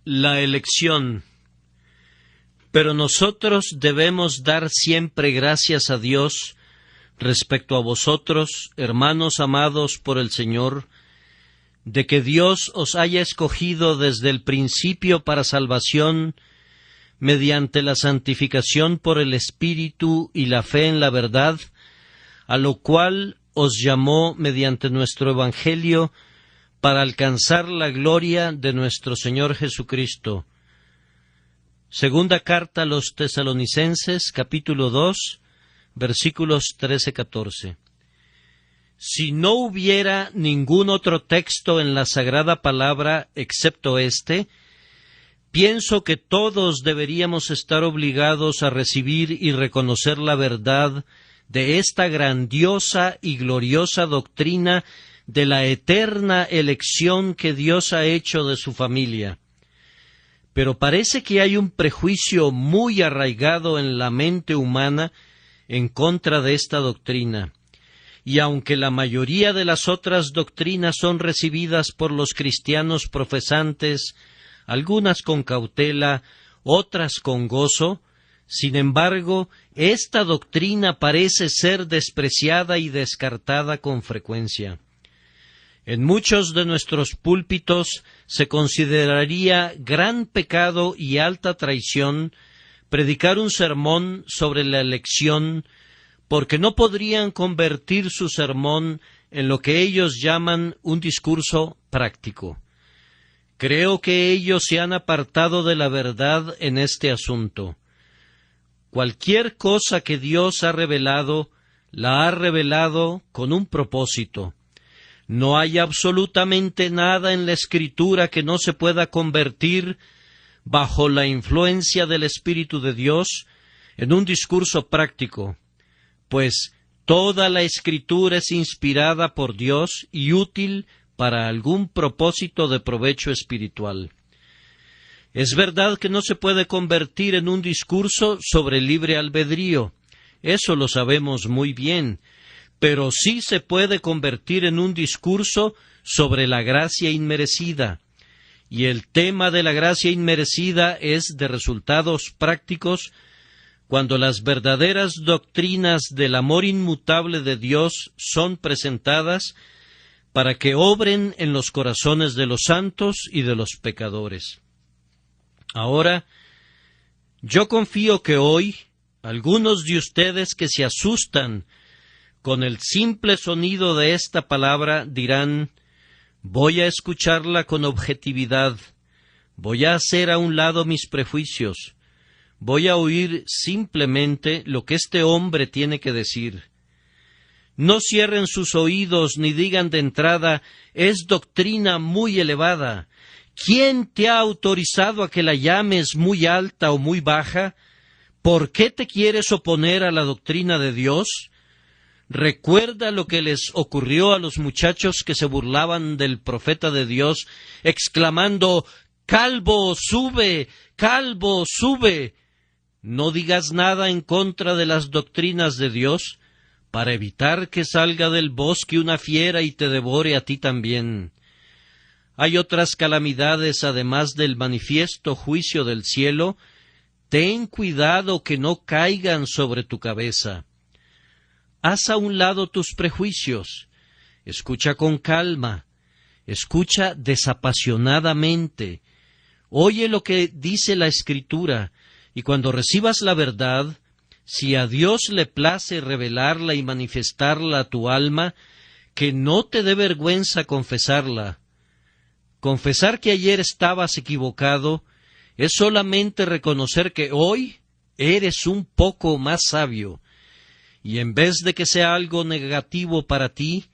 La elección. Pero nosotros debemos dar siempre gracias a Dios respecto a vosotros, hermanos amados por el Señor, de que Dios os haya escogido desde el principio para salvación, mediante la santificación por el Espíritu y la fe en la verdad, a lo cual os llamó mediante nuestro Evangelio, para alcanzar la gloria de nuestro Señor Jesucristo. Segunda carta a los Tesalonicenses, capítulo 2, versículos 13-14. Si no hubiera ningún otro texto en la Sagrada Palabra excepto este, pienso que todos deberíamos estar obligados a recibir y reconocer la verdad de esta grandiosa y gloriosa doctrina de la eterna elección que Dios ha hecho de su familia. Pero parece que hay un prejuicio muy arraigado en la mente humana en contra de esta doctrina, y aunque la mayoría de las otras doctrinas son recibidas por los cristianos profesantes, algunas con cautela, otras con gozo, sin embargo, esta doctrina parece ser despreciada y descartada con frecuencia. En muchos de nuestros púlpitos se consideraría gran pecado y alta traición predicar un sermón sobre la elección, porque no podrían convertir su sermón en lo que ellos llaman un discurso práctico. Creo que ellos se han apartado de la verdad en este asunto. Cualquier cosa que Dios ha revelado, la ha revelado con un propósito. No hay absolutamente nada en la Escritura que no se pueda convertir, bajo la influencia del Espíritu de Dios, en un discurso práctico, pues toda la Escritura es inspirada por Dios y útil para algún propósito de provecho espiritual. Es verdad que no se puede convertir en un discurso sobre libre albedrío, eso lo sabemos muy bien, pero sí se puede convertir en un discurso sobre la gracia inmerecida, y el tema de la gracia inmerecida es de resultados prácticos cuando las verdaderas doctrinas del amor inmutable de Dios son presentadas para que obren en los corazones de los santos y de los pecadores. Ahora, yo confío que hoy algunos de ustedes que se asustan con el simple sonido de esta palabra dirán: voy a escucharla con objetividad, voy a hacer a un lado mis prejuicios, voy a oír simplemente lo que este hombre tiene que decir. No cierren sus oídos ni digan de entrada: es doctrina muy elevada. ¿Quién te ha autorizado a que la llames muy alta o muy baja? ¿Por qué te quieres oponer a la doctrina de Dios? Recuerda lo que les ocurrió a los muchachos que se burlaban del profeta de Dios, exclamando: «¡Calvo, sube! ¡Calvo, sube!». No digas nada en contra de las doctrinas de Dios, para evitar que salga del bosque una fiera y te devore a ti también. Hay otras calamidades además del manifiesto juicio del cielo. Ten cuidado que no caigan sobre tu cabeza. Haz a un lado tus prejuicios, escucha con calma, escucha desapasionadamente, oye lo que dice la Escritura, y cuando recibas la verdad, si a Dios le place revelarla y manifestarla a tu alma, que no te dé vergüenza confesarla. Confesar que ayer estabas equivocado es solamente reconocer que hoy eres un poco más sabio. Y en vez de que sea algo negativo para ti,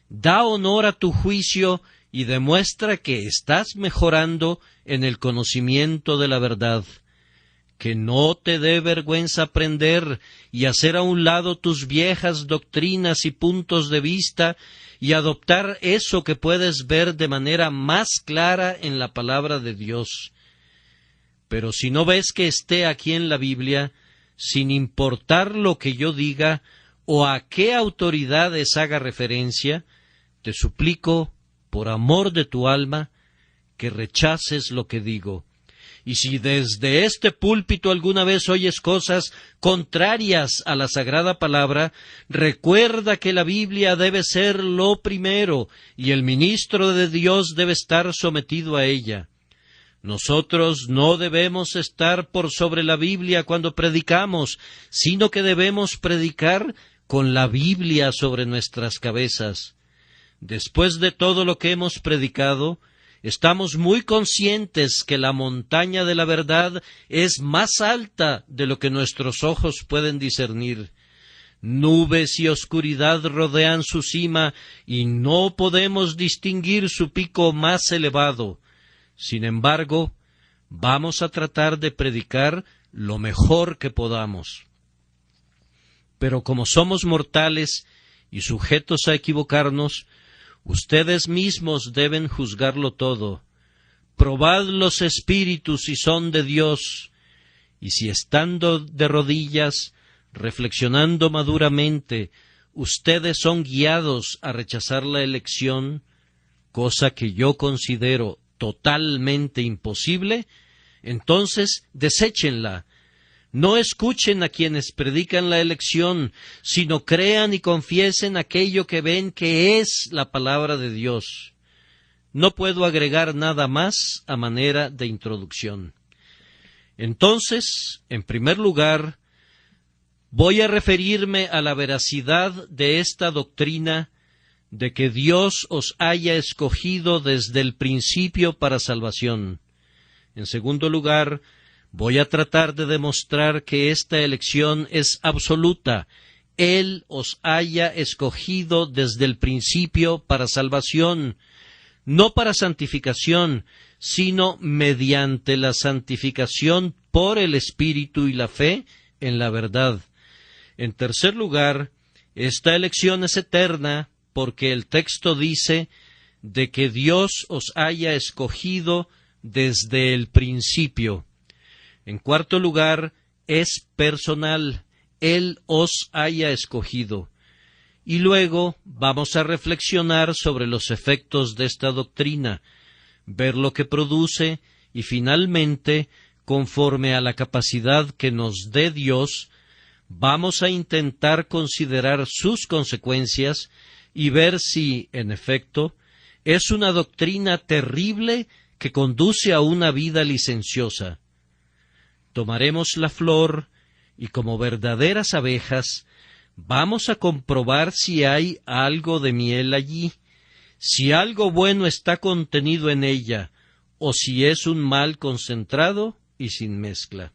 da honor a tu juicio y demuestra que estás mejorando en el conocimiento de la verdad. Que no te dé vergüenza aprender y hacer a un lado tus viejas doctrinas y puntos de vista y adoptar eso que puedes ver de manera más clara en la palabra de Dios. Pero si no ves que esté aquí en la Biblia, sin importar lo que yo diga o a qué autoridades haga referencia, te suplico, por amor de tu alma, que rechaces lo que digo. Y si desde este púlpito alguna vez oyes cosas contrarias a la Sagrada Palabra, recuerda que la Biblia debe ser lo primero y el ministro de Dios debe estar sometido a ella. Nosotros no debemos estar por sobre la Biblia cuando predicamos, sino que debemos predicar con la Biblia sobre nuestras cabezas. Después de todo lo que hemos predicado, estamos muy conscientes que la montaña de la verdad es más alta de lo que nuestros ojos pueden discernir. Nubes y oscuridad rodean su cima y no podemos distinguir su pico más elevado. Sin embargo, vamos a tratar de predicar lo mejor que podamos. Pero como somos mortales y sujetos a equivocarnos, ustedes mismos deben juzgarlo todo. Probad los espíritus si son de Dios, y si estando de rodillas, reflexionando maduramente, ustedes son guiados a rechazar la elección, cosa que yo considero totalmente imposible, entonces deséchenla. No escuchen a quienes predican la elección, sino crean y confiesen aquello que ven que es la palabra de Dios. No puedo agregar nada más a manera de introducción. Entonces, en primer lugar, voy a referirme a la veracidad de esta doctrina de que Dios os haya escogido desde el principio para salvación. En segundo lugar, voy a tratar de demostrar que esta elección es absoluta. Él os haya escogido desde el principio para salvación, no para santificación, sino mediante la santificación por el Espíritu y la fe en la verdad. En tercer lugar, esta elección es eterna, porque el texto dice de que Dios os haya escogido desde el principio. En cuarto lugar, es personal, Él os haya escogido. Y luego vamos a reflexionar sobre los efectos de esta doctrina, ver lo que produce y finalmente, conforme a la capacidad que nos dé Dios, vamos a intentar considerar sus consecuencias y ver si, en efecto, es una doctrina terrible que conduce a una vida licenciosa. Tomaremos la flor y, como verdaderas abejas, vamos a comprobar si hay algo de miel allí, si algo bueno está contenido en ella, o si es un mal concentrado y sin mezcla.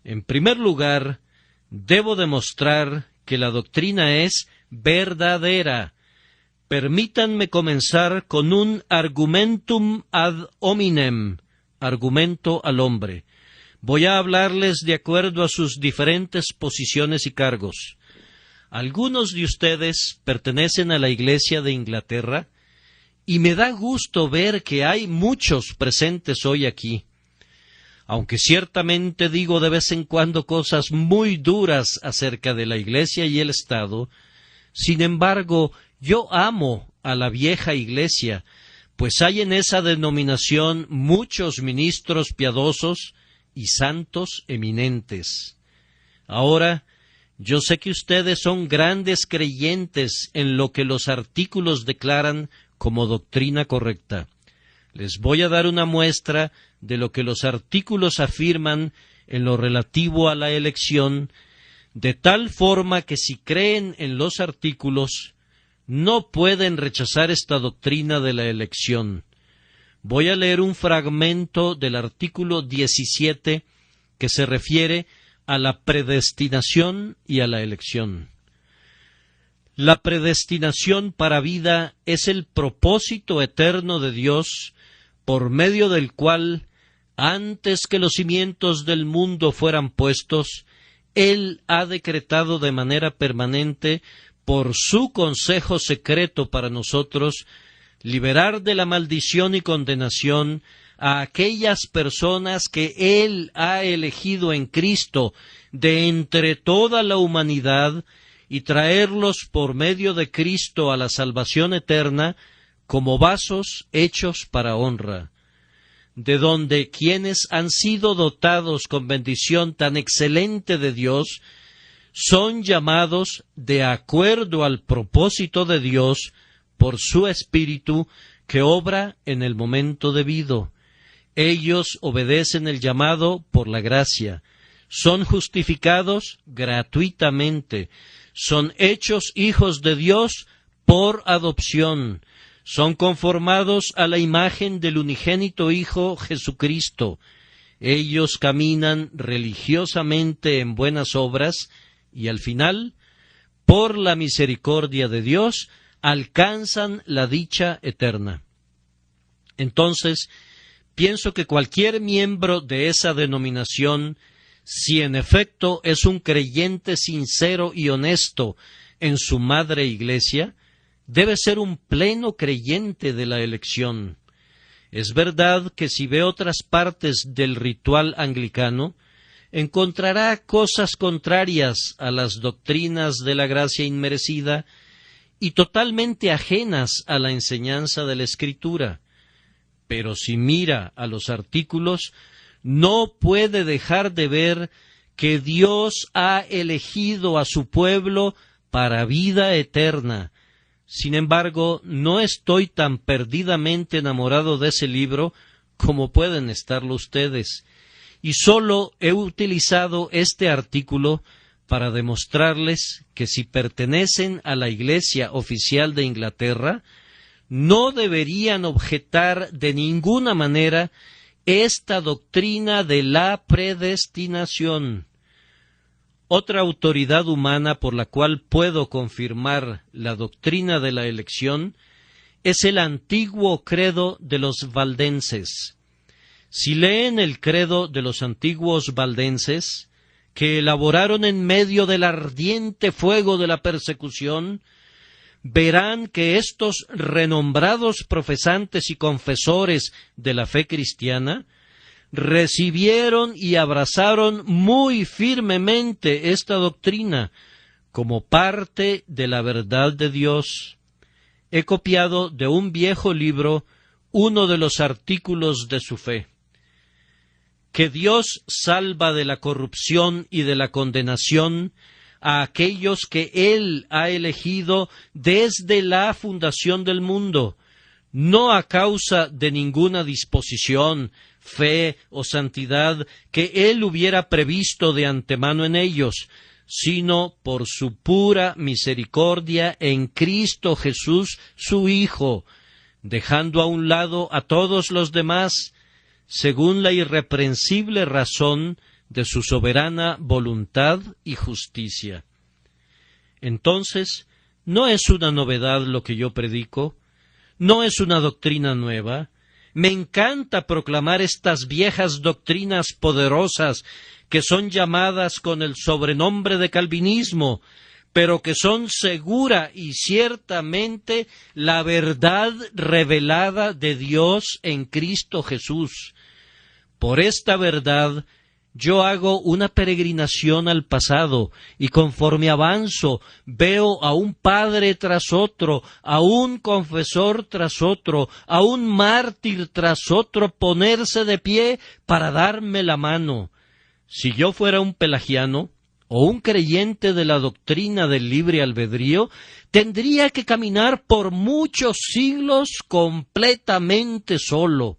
En primer lugar, debo demostrar que la doctrina es verdadera. Permítanme comenzar con un argumentum ad hominem, argumento al hombre. Voy a hablarles de acuerdo a sus diferentes posiciones y cargos. Algunos de ustedes pertenecen a la Iglesia de Inglaterra y me da gusto ver que hay muchos presentes hoy aquí. Aunque ciertamente digo de vez en cuando cosas muy duras acerca de la Iglesia y el Estado, sin embargo, yo amo a la vieja Iglesia, pues hay en esa denominación muchos ministros piadosos y santos eminentes. Ahora, yo sé que ustedes son grandes creyentes en lo que los artículos declaran como doctrina correcta. Les voy a dar una muestra de lo que los artículos afirman en lo relativo a la elección, de tal forma que si creen en los artículos, no pueden rechazar esta doctrina de la elección. Voy a leer un fragmento del artículo 17 que se refiere a la predestinación y a la elección. La predestinación para vida es el propósito eterno de Dios, por medio del cual, antes que los cimientos del mundo fueran puestos, Él ha decretado de manera permanente, por su consejo secreto para nosotros, liberar de la maldición y condenación a aquellas personas que Él ha elegido en Cristo de entre toda la humanidad y traerlos por medio de Cristo a la salvación eterna como vasos hechos para honra. de donde quienes han sido dotados con bendición tan excelente de Dios son llamados de acuerdo al propósito de Dios por su Espíritu que obra en el momento debido. Ellos obedecen el llamado por la gracia, son justificados gratuitamente, son hechos hijos de Dios por adopción, son conformados a la imagen del unigénito Hijo Jesucristo. Ellos caminan religiosamente en buenas obras y al final, por la misericordia de Dios, alcanzan la dicha eterna. Entonces, pienso que cualquier miembro de esa denominación, si en efecto es un creyente sincero y honesto en su madre iglesia, debe ser un pleno creyente de la elección. Es verdad que si ve otras partes del ritual anglicano, encontrará cosas contrarias a las doctrinas de la gracia inmerecida y totalmente ajenas a la enseñanza de la Escritura. Pero si mira a los artículos, no puede dejar de ver que Dios ha elegido a su pueblo para vida eterna. Sin embargo, no estoy tan perdidamente enamorado de ese libro como pueden estarlo ustedes, y solo he utilizado este artículo para demostrarles que si pertenecen a la Iglesia oficial de Inglaterra, no deberían objetar de ninguna manera esta doctrina de la predestinación. Otra autoridad humana por la cual puedo confirmar la doctrina de la elección es el antiguo credo de los valdenses. Si leen el credo de los antiguos valdenses, que elaboraron en medio del ardiente fuego de la persecución, verán que estos renombrados profesantes y confesores de la fe cristiana recibieron y abrazaron muy firmemente esta doctrina como parte de la verdad de Dios. He copiado de un viejo libro uno de los artículos de su fe: que Dios salva de la corrupción y de la condenación a aquellos que Él ha elegido desde la fundación del mundo, no a causa de ninguna disposición, fe o santidad que Él hubiera previsto de antemano en ellos, sino por su pura misericordia en Cristo Jesús, su Hijo, dejando a un lado a todos los demás, según la irreprensible razón de su soberana voluntad y justicia. Entonces, no es una novedad lo que yo predico, no es una doctrina nueva. Me encanta proclamar estas viejas doctrinas poderosas que son llamadas con el sobrenombre de calvinismo, pero que son segura y ciertamente la verdad revelada de Dios en Cristo Jesús. Por esta verdad yo hago una peregrinación al pasado, y conforme avanzo veo a un padre tras otro, a un confesor tras otro, a un mártir tras otro ponerse de pie para darme la mano. Si yo fuera un pelagiano o un creyente de la doctrina del libre albedrío, tendría que caminar por muchos siglos completamente solo.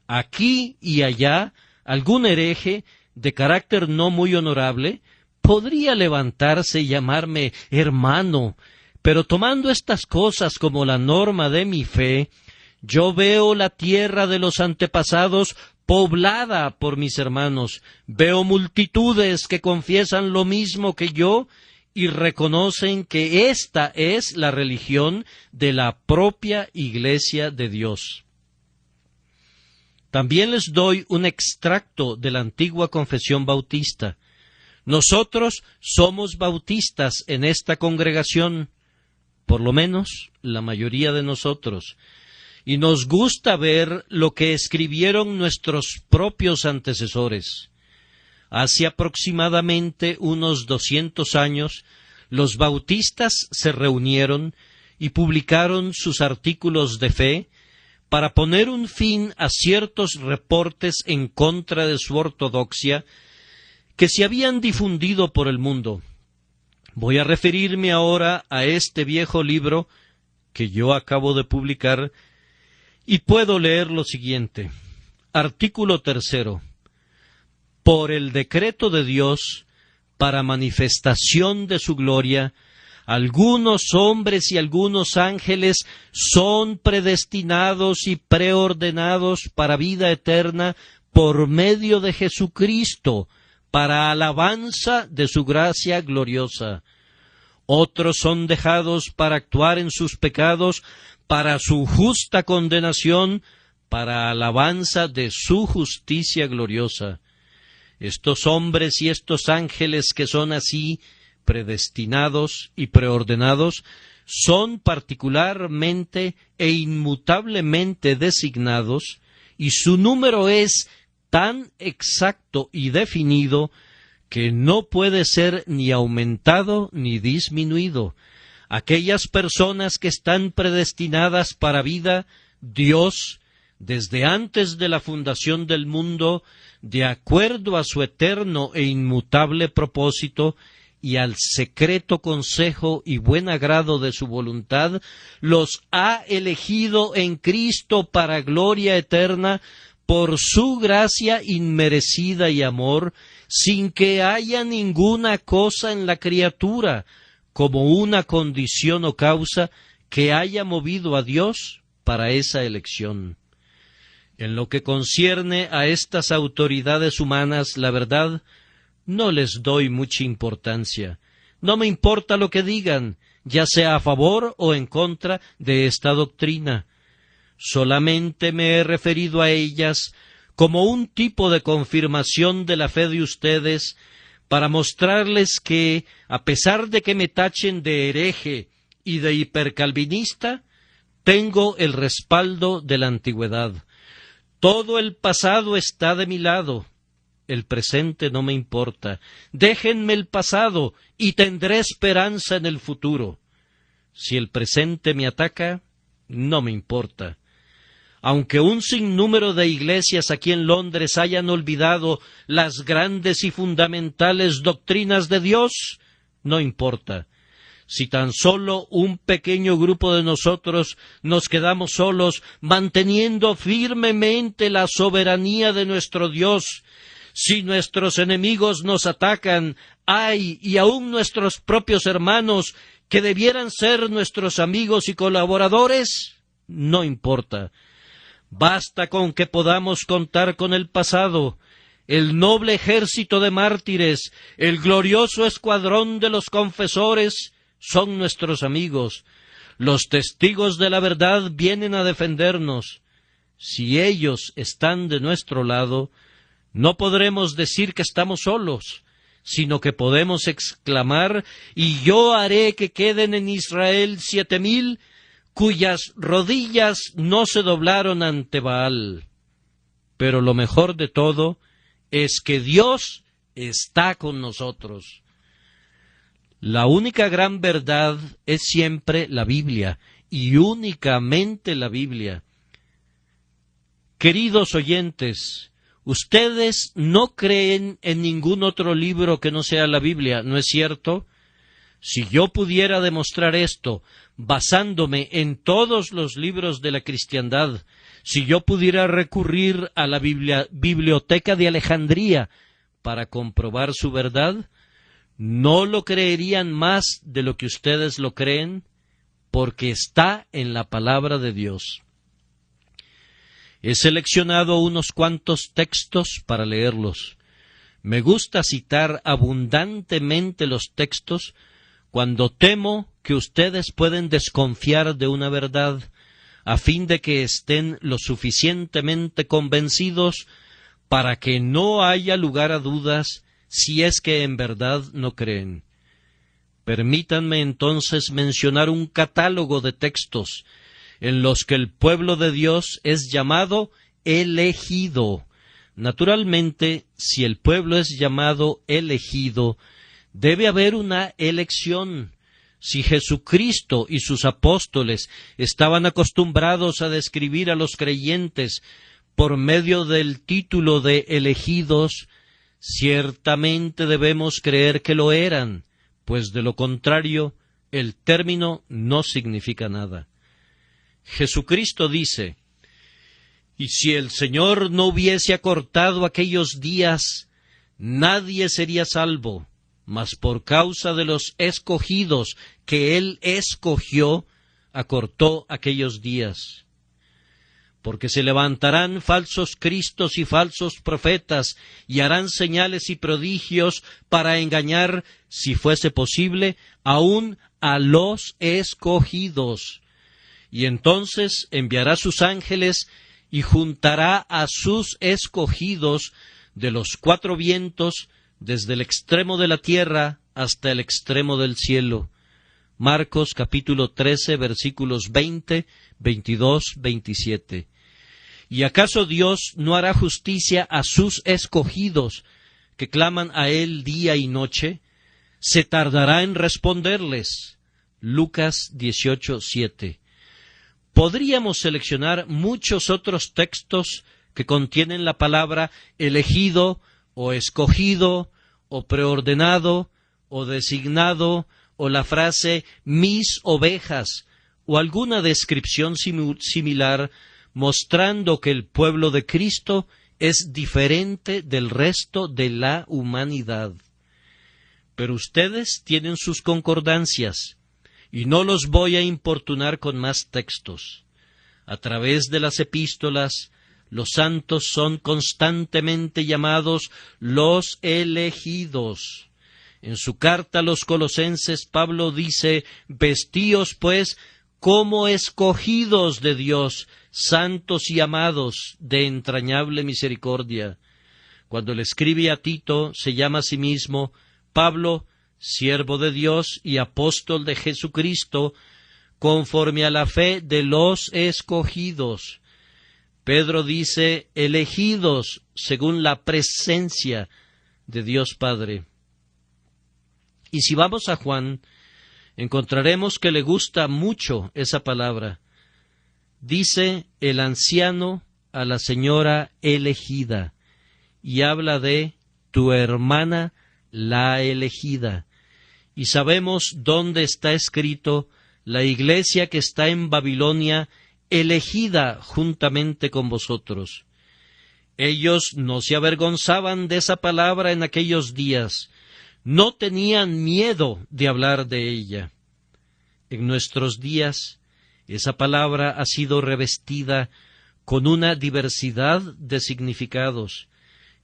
Aquí y allá, algún hereje de carácter no muy honorable podría levantarse y llamarme hermano, pero tomando estas cosas como la norma de mi fe, yo veo la tierra de los antepasados poblada por mis hermanos, veo multitudes que confiesan lo mismo que yo y reconocen que esta es la religión de la propia Iglesia de Dios. También les doy un extracto de la antigua confesión bautista. Nosotros somos bautistas en esta congregación, por lo menos la mayoría de nosotros, y nos gusta ver lo que escribieron nuestros propios antecesores. Hace aproximadamente unos 200 años, los bautistas se reunieron y publicaron sus artículos de fe para poner un fin a ciertos reportes en contra de su ortodoxia que se habían difundido por el mundo. Voy a referirme ahora a este viejo libro que yo acabo de publicar y puedo leer lo siguiente. Artículo 3. Por el decreto de Dios, para manifestación de su gloria, algunos hombres y algunos ángeles son predestinados y preordenados para vida eterna por medio de Jesucristo, para alabanza de su gracia gloriosa. Otros son dejados para actuar en sus pecados, para su justa condenación, para alabanza de su justicia gloriosa. Estos hombres y estos ángeles que son así, predestinados y preordenados, son particularmente e inmutablemente designados, y su número es tan exacto y definido que no puede ser ni aumentado ni disminuido. Aquellas personas que están predestinadas para vida, Dios, desde antes de la fundación del mundo, de acuerdo a su eterno e inmutable propósito y al secreto consejo y buen agrado de su voluntad, los ha elegido en Cristo para gloria eterna, por su gracia inmerecida y amor, sin que haya ninguna cosa en la criatura, como una condición o causa que haya movido a Dios para esa elección. En lo que concierne a estas autoridades humanas, la verdad, no les doy mucha importancia. No me importa lo que digan, ya sea a favor o en contra de esta doctrina. Solamente me he referido a ellas como un tipo de confirmación de la fe de ustedes, para mostrarles que, a pesar de que me tachen de hereje y de hipercalvinista, tengo el respaldo de la antigüedad. Todo el pasado está de mi lado. El presente no me importa. Déjenme el pasado y tendré esperanza en el futuro. Si el presente me ataca, no me importa. Aunque un sinnúmero de iglesias aquí en Londres hayan olvidado las grandes y fundamentales doctrinas de Dios, no importa. Si tan solo un pequeño grupo de nosotros nos quedamos solos, manteniendo firmemente la soberanía de nuestro Dios, si nuestros enemigos nos atacan, ¡ay! Y aun nuestros propios hermanos, que debieran ser nuestros amigos y colaboradores, no importa. Basta con que podamos contar con el pasado, el noble ejército de mártires, el glorioso escuadrón de los confesores, son nuestros amigos. Los testigos de la verdad vienen a defendernos. Si ellos están de nuestro lado, no podremos decir que estamos solos, sino que podemos exclamar: y yo haré que queden en Israel 7,000 cuyas rodillas no se doblaron ante Baal. Pero lo mejor de todo es que Dios está con nosotros. La única gran verdad es siempre la Biblia, y únicamente la Biblia. Queridos oyentes, ustedes no creen en ningún otro libro que no sea la Biblia, ¿no es cierto? Si yo pudiera demostrar esto, basándome en todos los libros de la cristiandad, si yo pudiera recurrir a la biblioteca de Alejandría para comprobar su verdad, ¿no lo creerían más de lo que ustedes lo creen? Porque está en la palabra de Dios. He seleccionado unos cuantos textos para leerlos. Me gusta citar abundantemente los textos cuando temo que ustedes pueden desconfiar de una verdad, a fin de que estén lo suficientemente convencidos para que no haya lugar a dudas si es que en verdad no creen. Permítanme entonces mencionar un catálogo de textos en los que el pueblo de Dios es llamado elegido. Naturalmente, si el pueblo es llamado elegido, debe haber una elección. Si Jesucristo y sus apóstoles estaban acostumbrados a describir a los creyentes por medio del título de elegidos, ciertamente debemos creer que lo eran, pues de lo contrario, el término no significa nada. Jesucristo dice: «Y si el Señor no hubiese acortado aquellos días, nadie sería salvo, mas por causa de los escogidos que Él escogió, acortó aquellos días. Porque se levantarán falsos cristos y falsos profetas, y harán señales y prodigios para engañar, si fuese posible, aun a los escogidos. Y entonces enviará sus ángeles y juntará a sus escogidos de los cuatro vientos, desde el extremo de la tierra hasta el extremo del cielo». Marcos capítulo 13, versículos 20, 22, 27. ¿Y acaso Dios no hará justicia a sus escogidos, que claman a Él día y noche? ¿Se tardará en responderles? Lucas 18, 7. Podríamos seleccionar muchos otros textos que contienen la palabra elegido, o escogido, o preordenado, o designado, o la frase mis ovejas, o alguna descripción similar, mostrando que el pueblo de Cristo es diferente del resto de la humanidad. Pero ustedes tienen sus concordancias, y no los voy a importunar con más textos. A través de las epístolas, los santos son constantemente llamados los elegidos. En su carta a los Colosenses, Pablo dice: «Vestíos, pues, como escogidos de Dios, santos y amados, de entrañable misericordia». Cuando le escribe a Tito, se llama a sí mismo Pablo, siervo de Dios y apóstol de Jesucristo, conforme a la fe de los escogidos. Pedro dice: elegidos según la presencia de Dios Padre. Y si vamos a Juan, encontraremos que le gusta mucho esa palabra. Dice el anciano a la señora elegida, y habla de tu hermana la elegida. Y sabemos dónde está escrito: la iglesia que está en Babilonia, elegida juntamente con vosotros. Ellos no se avergonzaban de esa palabra en aquellos días, no tenían miedo de hablar de ella. En nuestros días, esa palabra ha sido revestida con una diversidad de significados,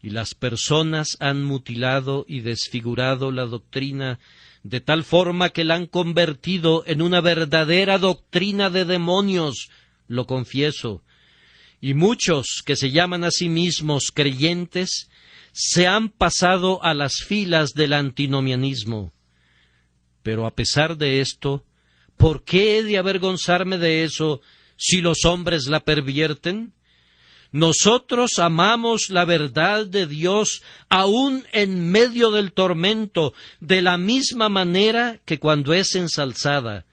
y las personas han mutilado y desfigurado la doctrina de tal forma que la han convertido en una verdadera doctrina de demonios, lo confieso, y muchos que se llaman a sí mismos creyentes se han pasado a las filas del antinomianismo. Pero a pesar de esto, ¿por qué he de avergonzarme de eso si los hombres la pervierten? Nosotros amamos la verdad de Dios aún en medio del tormento, de la misma manera que cuando es ensalzada.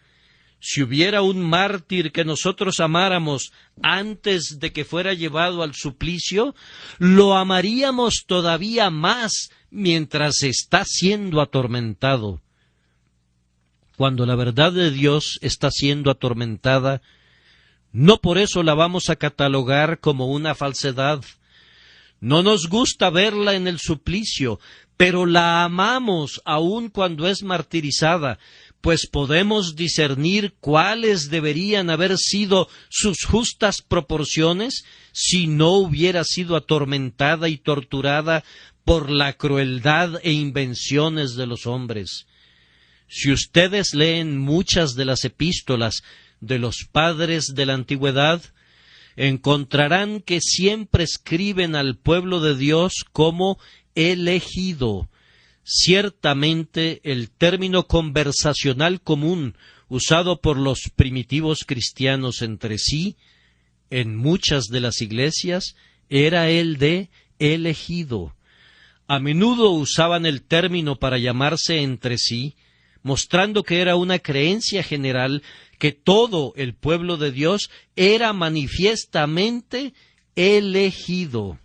Si hubiera un mártir que nosotros amáramos antes de que fuera llevado al suplicio, lo amaríamos todavía más mientras está siendo atormentado. Cuando la verdad de Dios está siendo atormentada, no por eso la vamos a catalogar como una falsedad. No nos gusta verla en el suplicio, pero la amamos aun cuando es martirizada, pues podemos discernir cuáles deberían haber sido sus justas proporciones si no hubiera sido atormentada y torturada por la crueldad e invenciones de los hombres. Si ustedes leen muchas de las epístolas de los padres de la antigüedad, encontrarán que siempre escriben al pueblo de Dios como elegido. Ciertamente el término conversacional común usado por los primitivos cristianos entre sí, en muchas de las iglesias, era el de elegido. A menudo usaban el término para llamarse entre sí, mostrando que era una creencia general que todo el pueblo de Dios era manifiestamente elegido.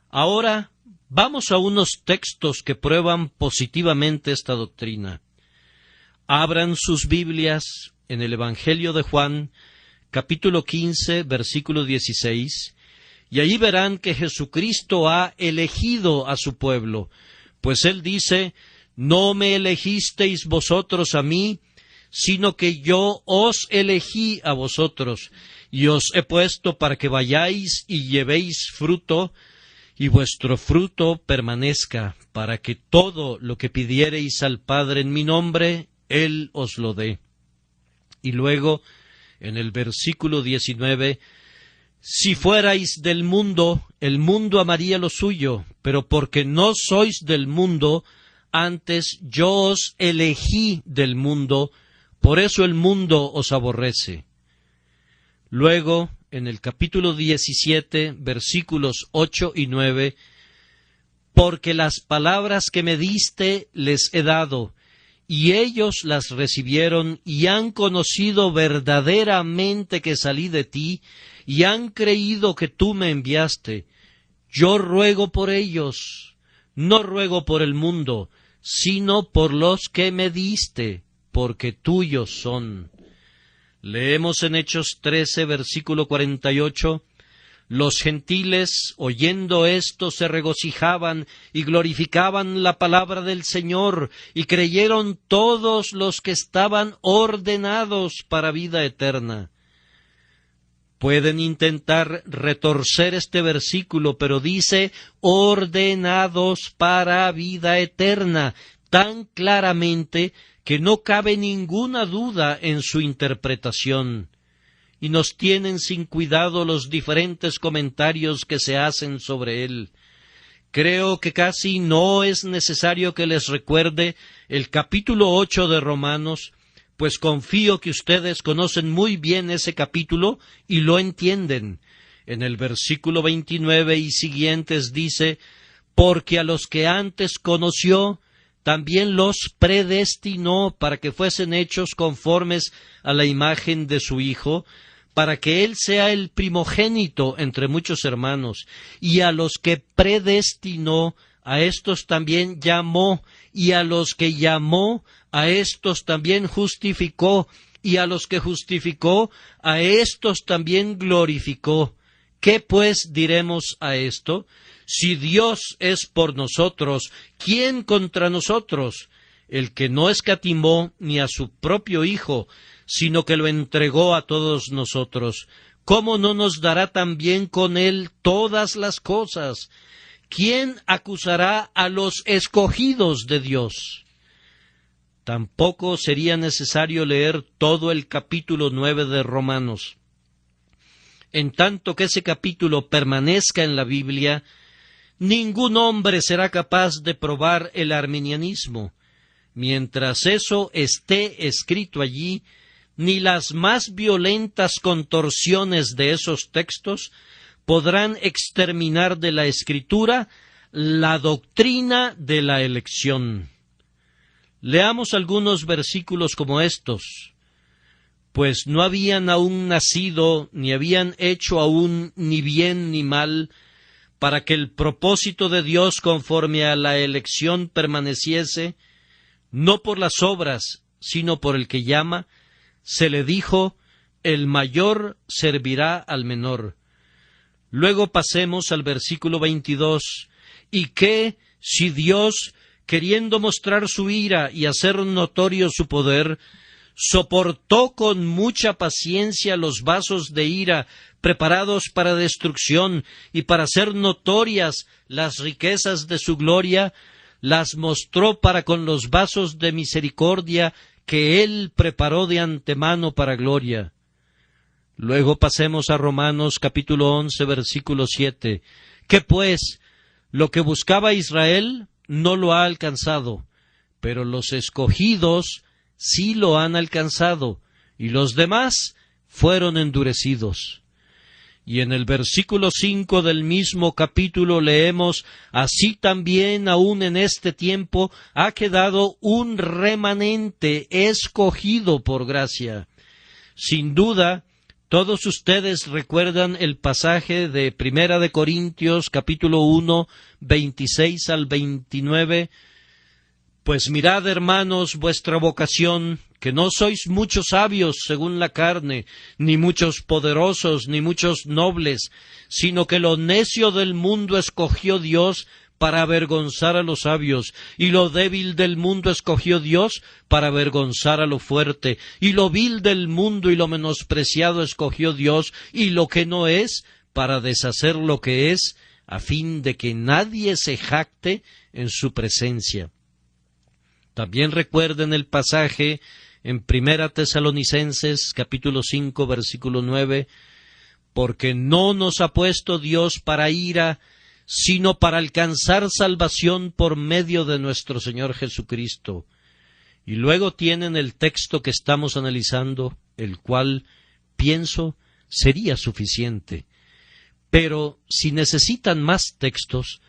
Ahora vamos a unos textos que prueban positivamente esta doctrina. Abran sus Biblias en el Evangelio de Juan, capítulo 15, versículo 16, y allí verán que Jesucristo ha elegido a su pueblo, pues Él dice: «No me elegisteis vosotros a mí, sino que yo os elegí a vosotros, y os he puesto para que vayáis y llevéis fruto, y vuestro fruto permanezca, para que todo lo que pidiereis al Padre en mi nombre, Él os lo dé». Y luego, en el versículo 19, «Si fuerais del mundo, el mundo amaría lo suyo, pero porque no sois del mundo, antes yo os elegí del mundo, por eso el mundo os aborrece». Luego, en el capítulo 17, versículos 8 y 9, «Porque las palabras que me diste les he dado, y ellos las recibieron y han conocido verdaderamente que salí de ti, y han creído que tú me enviaste. Yo ruego por ellos, no ruego por el mundo, sino por los que me diste, porque tuyos son». Leemos en Hechos 13, versículo 48, «Los gentiles, oyendo esto, se regocijaban y glorificaban la palabra del Señor, y creyeron todos los que estaban ordenados para vida eterna». Pueden intentar retorcer este versículo, pero dice ordenados para vida eterna, tan claramente que no cabe ninguna duda en su interpretación. Y nos tienen sin cuidado los diferentes comentarios que se hacen sobre él. Creo que casi no es necesario que les recuerde el capítulo 8 de Romanos, pues confío que ustedes conocen muy bien ese capítulo y lo entienden. En el versículo 29 y siguientes dice: «Porque a los que antes conoció, también los predestinó para que fuesen hechos conformes a la imagen de su Hijo, para que Él sea el primogénito entre muchos hermanos. Y a los que predestinó, a estos también llamó, y a los que llamó, a estos también justificó, y a los que justificó, a estos también glorificó». ¿Qué pues diremos a esto? Si Dios es por nosotros, ¿quién contra nosotros? El que no escatimó ni a su propio Hijo, sino que lo entregó a todos nosotros, ¿cómo no nos dará también con él todas las cosas? ¿Quién acusará a los escogidos de Dios? Tampoco sería necesario leer todo el capítulo 9 de Romanos. En tanto que ese capítulo permanezca en la Biblia, ningún hombre será capaz de probar el arminianismo. Mientras eso esté escrito allí, ni las más violentas contorsiones de esos textos podrán exterminar de la Escritura la doctrina de la elección. Leamos algunos versículos como estos. «Pues no habían aún nacido, ni habían hecho aún ni bien ni mal, para que el propósito de Dios conforme a la elección permaneciese, no por las obras, sino por el que llama, se le dijo, el mayor servirá al menor». Luego pasemos al versículo 22. «¿Y qué si Dios, queriendo mostrar su ira y hacer notorio su poder, soportó con mucha paciencia los vasos de ira preparados para destrucción y para hacer notorias las riquezas de su gloria, las mostró para con los vasos de misericordia que Él preparó de antemano para gloria?» Luego pasemos a Romanos capítulo 11, versículo 7. «¿Qué pues? Lo que buscaba Israel no lo ha alcanzado, pero los escogidos sí lo han alcanzado, y los demás fueron endurecidos». Y en el versículo 5 del mismo capítulo leemos: así también aún en este tiempo ha quedado un remanente escogido por gracia. Sin duda, todos ustedes recuerdan el pasaje de Primera de Corintios, capítulo 1, 26 al 29. Pues mirad, hermanos, vuestra vocación, que no sois muchos sabios según la carne, ni muchos poderosos, ni muchos nobles, sino que lo necio del mundo escogió Dios para avergonzar a los sabios, y lo débil del mundo escogió Dios para avergonzar a lo fuerte, y lo vil del mundo y lo menospreciado escogió Dios, y lo que no es, para deshacer lo que es, a fin de que nadie se jacte en su presencia. También recuerden el pasaje en Primera Tesalonicenses, capítulo 5, versículo 9, porque no nos ha puesto Dios para ira, sino para alcanzar salvación por medio de nuestro Señor Jesucristo. Y luego tienen el texto que estamos analizando, el cual, pienso, sería suficiente. Pero si necesitan más textos,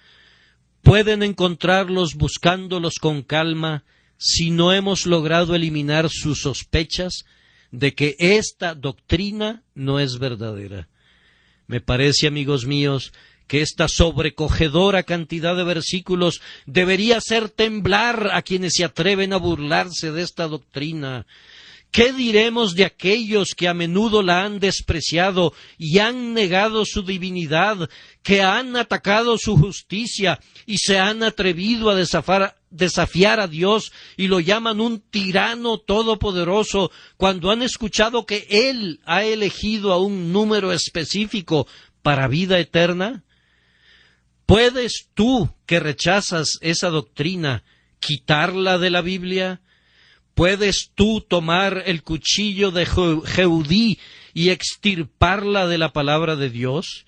pueden encontrarlos buscándolos con calma si no hemos logrado eliminar sus sospechas de que esta doctrina no es verdadera. Me parece, amigos míos, que esta sobrecogedora cantidad de versículos debería hacer temblar a quienes se atreven a burlarse de esta doctrina. ¿Qué diremos de aquellos que a menudo la han despreciado y han negado su divinidad, que han atacado su justicia y se han atrevido a desafiar a Dios y lo llaman un tirano todopoderoso, cuando han escuchado que Él ha elegido a un número específico para vida eterna? ¿Puedes tú, que rechazas esa doctrina, quitarla de la Biblia? ¿Puedes tú tomar el cuchillo de Jehudí y extirparla de la palabra de Dios?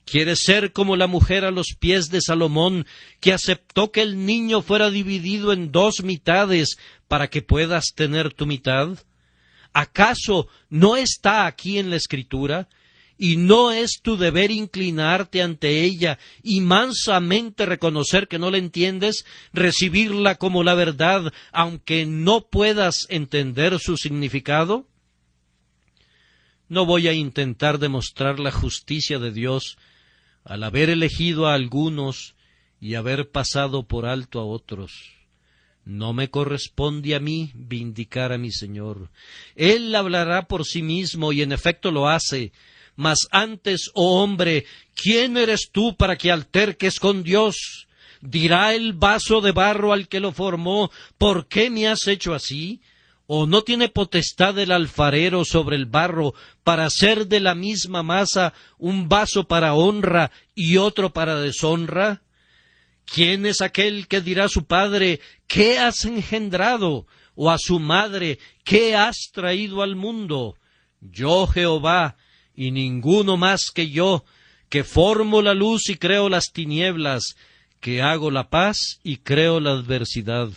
¿Quieres ser como la mujer a los pies de Salomón, que aceptó que el niño fuera dividido en 2 mitades para que puedas tener tu mitad? ¿Acaso no está aquí en la Escritura? ¿Y no es tu deber inclinarte ante ella y mansamente reconocer que no la entiendes, recibirla como la verdad, aunque no puedas entender su significado? No voy a intentar demostrar la justicia de Dios al haber elegido a algunos y haber pasado por alto a otros. No me corresponde a mí vindicar a mi Señor. Él hablará por sí mismo y en efecto lo hace. Mas antes, oh hombre, ¿quién eres tú para que alterques con Dios? ¿Dirá el vaso de barro al que lo formó, ¿por qué me has hecho así? ¿O no tiene potestad el alfarero sobre el barro para hacer de la misma masa un vaso para honra y otro para deshonra? ¿Quién es aquel que dirá a su padre, ¿qué has engendrado? O a su madre, ¿qué has traído al mundo? Yo, Jehová, y ninguno más que yo, que formo la luz y creo las tinieblas, que hago la paz y creo la adversidad.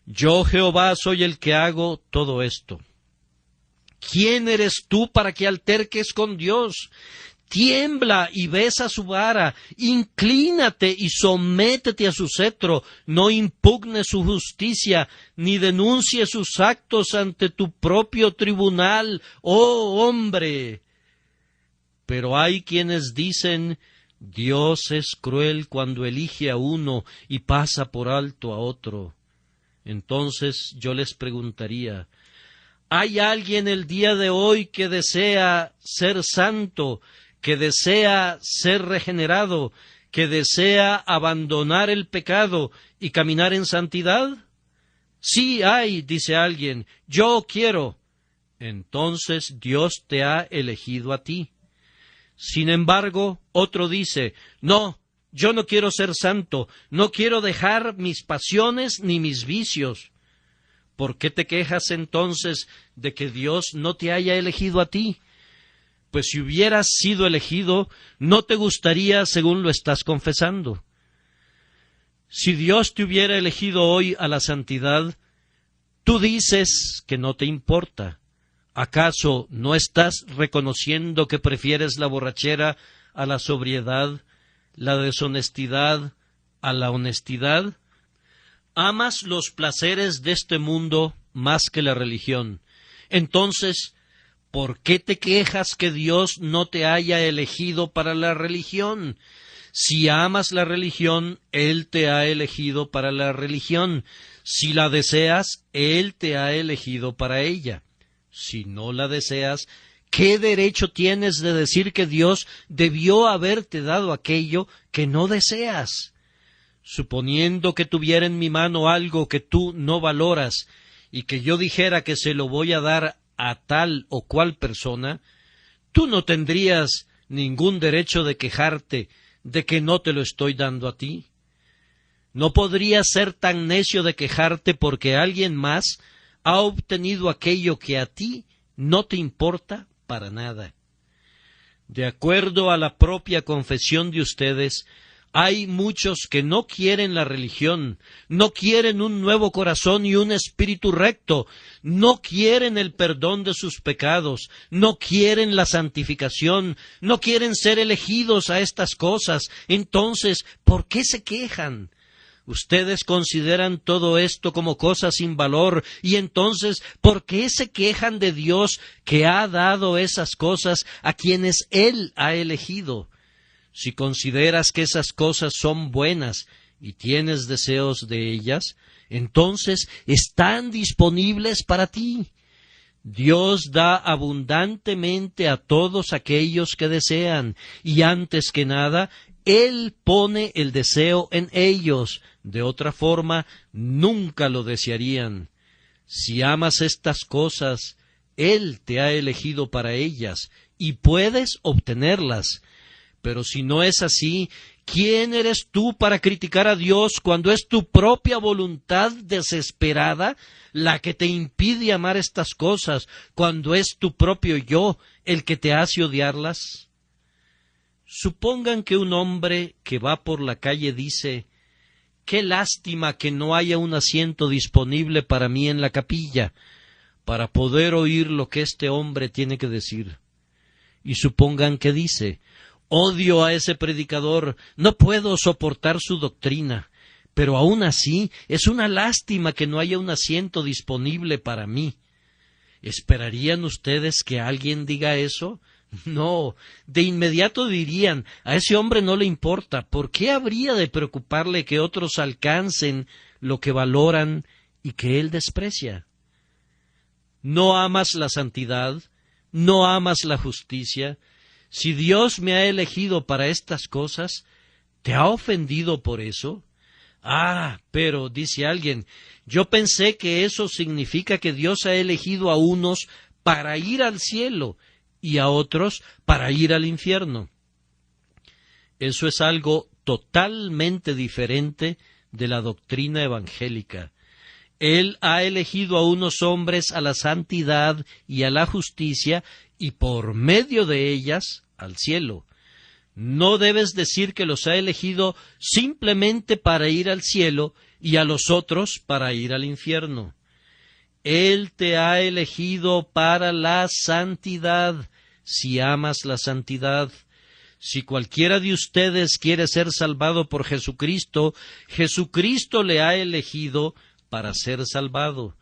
Yo, Jehová, soy el que hago todo esto. ¿Quién eres tú para que alterques con Dios? Tiembla y besa su vara, inclínate y sométete a su cetro, no impugnes su justicia, ni denuncie sus actos ante tu propio tribunal, oh hombre. Pero hay quienes dicen, Dios es cruel cuando elige a uno y pasa por alto a otro. Entonces yo les preguntaría, ¿hay alguien el día de hoy que desea ser santo, que desea ser regenerado, que desea abandonar el pecado y caminar en santidad? Sí hay, dice alguien, yo quiero. Entonces Dios te ha elegido a ti. Sin embargo, otro dice, no, yo no quiero ser santo, no quiero dejar mis pasiones ni mis vicios. ¿Por qué te quejas entonces de que Dios no te haya elegido a ti? Pues si hubieras sido elegido, no te gustaría según lo estás confesando. Si Dios te hubiera elegido hoy a la santidad, tú dices que no te importa. ¿Acaso no estás reconociendo que prefieres la borrachera a la sobriedad, la deshonestidad a la honestidad? Amas los placeres de este mundo más que la religión. Entonces, ¿por qué te quejas que Dios no te haya elegido para la religión? Si amas la religión, Él te ha elegido para la religión. Si la deseas, Él te ha elegido para ella. Si no la deseas, ¿qué derecho tienes de decir que Dios debió haberte dado aquello que no deseas? Suponiendo que tuviera en mi mano algo que tú no valoras, y que yo dijera que se lo voy a dar a tal o cual persona, tú no tendrías ningún derecho de quejarte de que no te lo estoy dando a ti. No podrías ser tan necio de quejarte porque alguien más ha obtenido aquello que a ti no te importa para nada. De acuerdo a la propia confesión de ustedes, hay muchos que no quieren la religión, no quieren un nuevo corazón y un espíritu recto, no quieren el perdón de sus pecados, no quieren la santificación, no quieren ser elegidos a estas cosas. Entonces, ¿por qué se quejan? Ustedes consideran todo esto como cosas sin valor, y entonces, ¿por qué se quejan de Dios que ha dado esas cosas a quienes Él ha elegido? Si consideras que esas cosas son buenas y tienes deseos de ellas, entonces están disponibles para ti. Dios da abundantemente a todos aquellos que desean, y antes que nada, Él pone el deseo en ellos. De otra forma, nunca lo desearían. Si amas estas cosas, Él te ha elegido para ellas, y puedes obtenerlas. Pero si no es así, ¿quién eres tú para criticar a Dios cuando es tu propia voluntad desesperada la que te impide amar estas cosas, cuando es tu propio yo el que te hace odiarlas? Supongan que un hombre que va por la calle dice: «Qué lástima que no haya un asiento disponible para mí en la capilla, para poder oír lo que este hombre tiene que decir». Y supongan que dice: «Odio a ese predicador, no puedo soportar su doctrina, pero aún así es una lástima que no haya un asiento disponible para mí». ¿Esperarían ustedes que alguien diga eso? No, de inmediato dirían: «A ese hombre no le importa, ¿por qué habría de preocuparle que otros alcancen lo que valoran y que él desprecia?» ¿No amas la santidad? ¿No amas la justicia? Si Dios me ha elegido para estas cosas, ¿te ha ofendido por eso? «Ah, pero», dice alguien, «yo pensé que eso significa que Dios ha elegido a unos para ir al cielo y a otros para ir al infierno». Eso es algo totalmente diferente de la doctrina evangélica. Él ha elegido a unos hombres a la santidad y a la justicia, y por medio de ellas al cielo. No debes decir que los ha elegido simplemente para ir al cielo y a los otros para ir al infierno. Él te ha elegido para la santidad, si amas la santidad. Si cualquiera de ustedes quiere ser salvado por Jesucristo, Jesucristo le ha elegido para ser salvado.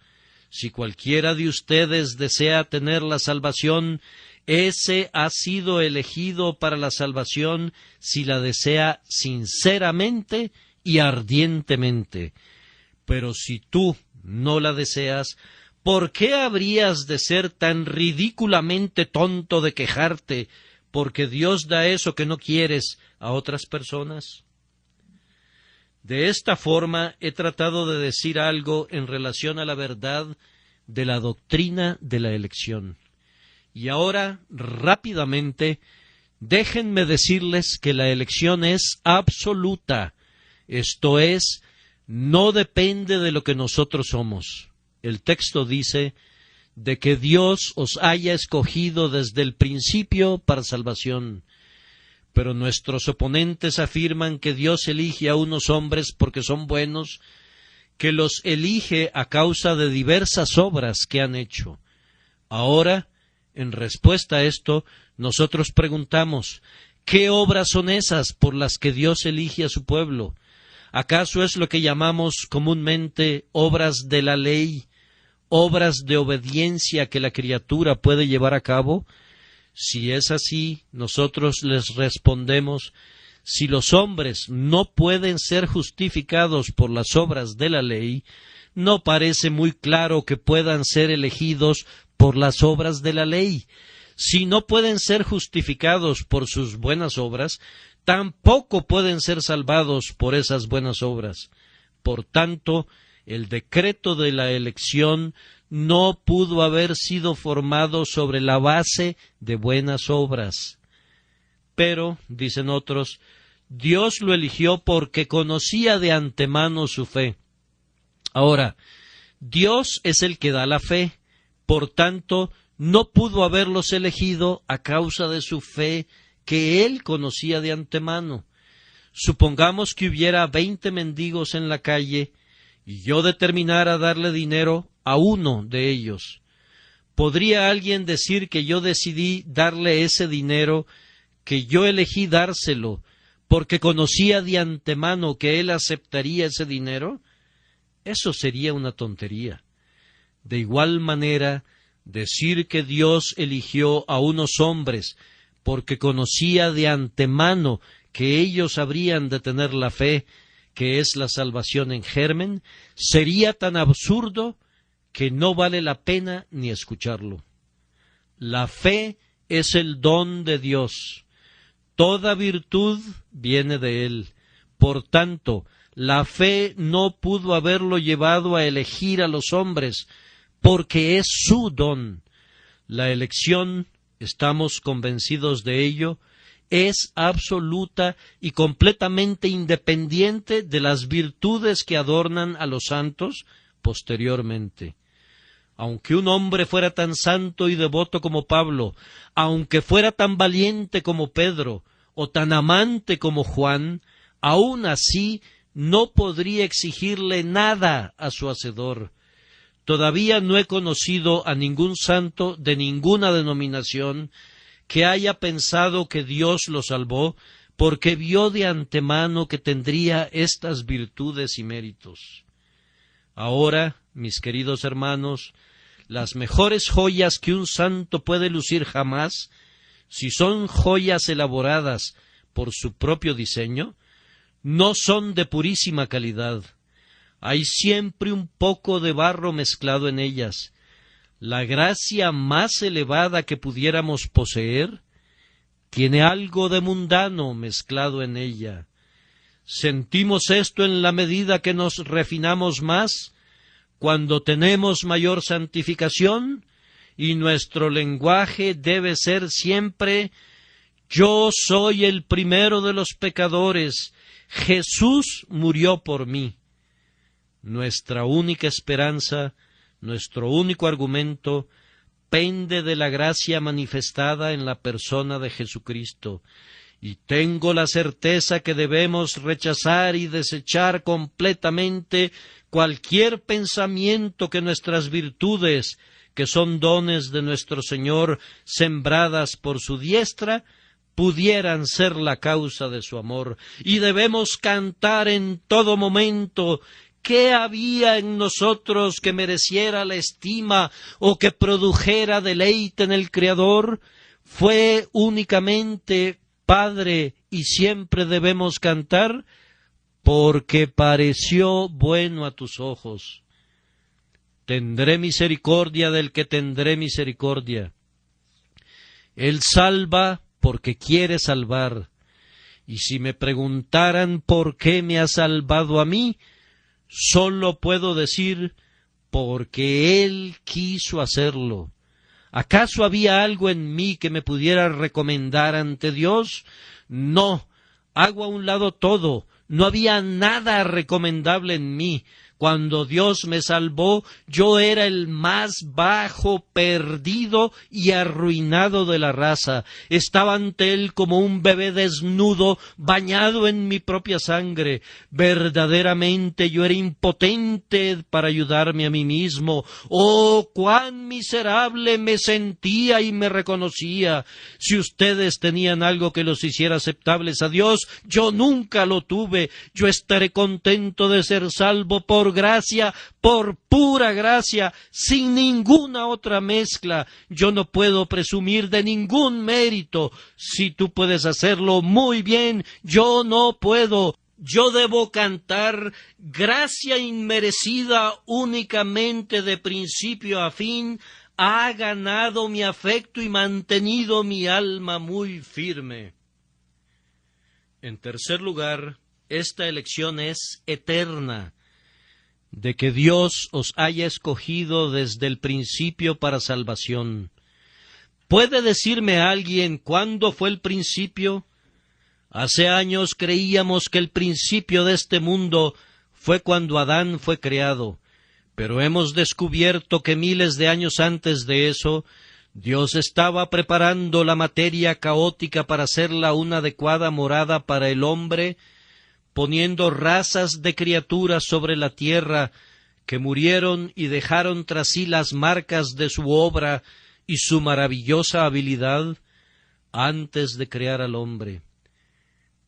Si cualquiera de ustedes desea tener la salvación, ese ha sido elegido para la salvación si la desea sinceramente y ardientemente. Pero si tú no la deseas, ¿por qué habrías de ser tan ridículamente tonto de quejarte porque Dios da eso que no quieres a otras personas? De esta forma he tratado de decir algo en relación a la verdad de la doctrina de la elección. Y ahora, rápidamente, déjenme decirles que la elección es absoluta, esto es, no depende de lo que nosotros somos. El texto dice: «de que Dios os haya escogido desde el principio para salvación». Pero nuestros oponentes afirman que Dios elige a unos hombres porque son buenos, que los elige a causa de diversas obras que han hecho. Ahora, en respuesta a esto, nosotros preguntamos, ¿qué obras son esas por las que Dios elige a su pueblo? ¿Acaso es lo que llamamos comúnmente obras de la ley, obras de obediencia que la criatura puede llevar a cabo? Si es así, nosotros les respondemos, si los hombres no pueden ser justificados por las obras de la ley, no parece muy claro que puedan ser elegidos por las obras de la ley. Si no pueden ser justificados por sus buenas obras, tampoco pueden ser salvados por esas buenas obras. Por tanto, el decreto de la elección no pudo haber sido formado sobre la base de buenas obras. Pero, dicen otros, Dios lo eligió porque conocía de antemano su fe. Ahora, Dios es el que da la fe, por tanto, no pudo haberlos elegido a causa de su fe que Él conocía de antemano. Supongamos que hubiera 20 mendigos en la calle y yo determinara darle dinero a uno de ellos. ¿Podría alguien decir que yo decidí darle ese dinero, que yo elegí dárselo, porque conocía de antemano que él aceptaría ese dinero? Eso sería una tontería. De igual manera, decir que Dios eligió a unos hombres porque conocía de antemano que ellos habrían de tener la fe, que es la salvación en germen, sería tan absurdo que no vale la pena ni escucharlo. La fe es el don de Dios. Toda virtud viene de Él. Por tanto, la fe no pudo haberlo llevado a elegir a los hombres, porque es su don. La elección, estamos convencidos de ello, es absoluta y completamente independiente de las virtudes que adornan a los santos posteriormente. Aunque un hombre fuera tan santo y devoto como Pablo, aunque fuera tan valiente como Pedro, o tan amante como Juan, aun así no podría exigirle nada a su Hacedor. Todavía no he conocido a ningún santo de ninguna denominación que haya pensado que Dios lo salvó porque vio de antemano que tendría estas virtudes y méritos. Ahora, mis queridos hermanos, las mejores joyas que un santo puede lucir jamás, si son joyas elaboradas por su propio diseño, no son de purísima calidad. Hay siempre un poco de barro mezclado en ellas. La gracia más elevada que pudiéramos poseer tiene algo de mundano mezclado en ella. Sentimos esto en la medida que nos refinamos más, cuando tenemos mayor santificación, y nuestro lenguaje debe ser siempre: yo soy el primero de los pecadores, Jesús murió por mí. Nuestra única esperanza, nuestro único argumento, pende de la gracia manifestada en la persona de Jesucristo, y tengo la certeza que debemos rechazar y desechar completamente cualquier pensamiento que nuestras virtudes, que son dones de nuestro Señor, sembradas por su diestra, pudieran ser la causa de su amor, y debemos cantar en todo momento: ¿qué había en nosotros que mereciera la estima o que produjera deleite en el Creador? Fue únicamente Padre, y siempre debemos cantar: porque pareció bueno a tus ojos. Tendré misericordia del que tendré misericordia. Él salva porque quiere salvar. Y si me preguntaran por qué me ha salvado a mí, solo puedo decir: porque Él quiso hacerlo. ¿Acaso había algo en mí que me pudiera recomendar ante Dios? No, hago a un lado todo. No había nada recomendable en mí. Cuando Dios me salvó, yo era el más bajo, perdido y arruinado de la raza. Estaba ante Él como un bebé desnudo, bañado en mi propia sangre. Verdaderamente yo era impotente para ayudarme a mí mismo. ¡Oh, cuán miserable me sentía y me reconocía! Si ustedes tenían algo que los hiciera aceptables a Dios, yo nunca lo tuve. Yo estaré contento de ser salvo por gracia, por pura gracia, sin ninguna otra mezcla. Yo no puedo presumir de ningún mérito. Si tú puedes hacerlo muy bien, yo no puedo. Yo debo cantar gracia inmerecida únicamente de principio a fin. Ha ganado mi afecto y mantenido mi alma muy firme. En tercer lugar, esta elección es eterna, de que Dios os haya escogido desde el principio para salvación. ¿Puede decirme alguien cuándo fue el principio? Hace años creíamos que el principio de este mundo fue cuando Adán fue creado, pero hemos descubierto que miles de años antes de eso, Dios estaba preparando la materia caótica para hacerla una adecuada morada para el hombre, poniendo razas de criaturas sobre la tierra que murieron y dejaron tras sí las marcas de su obra y su maravillosa habilidad antes de crear al hombre.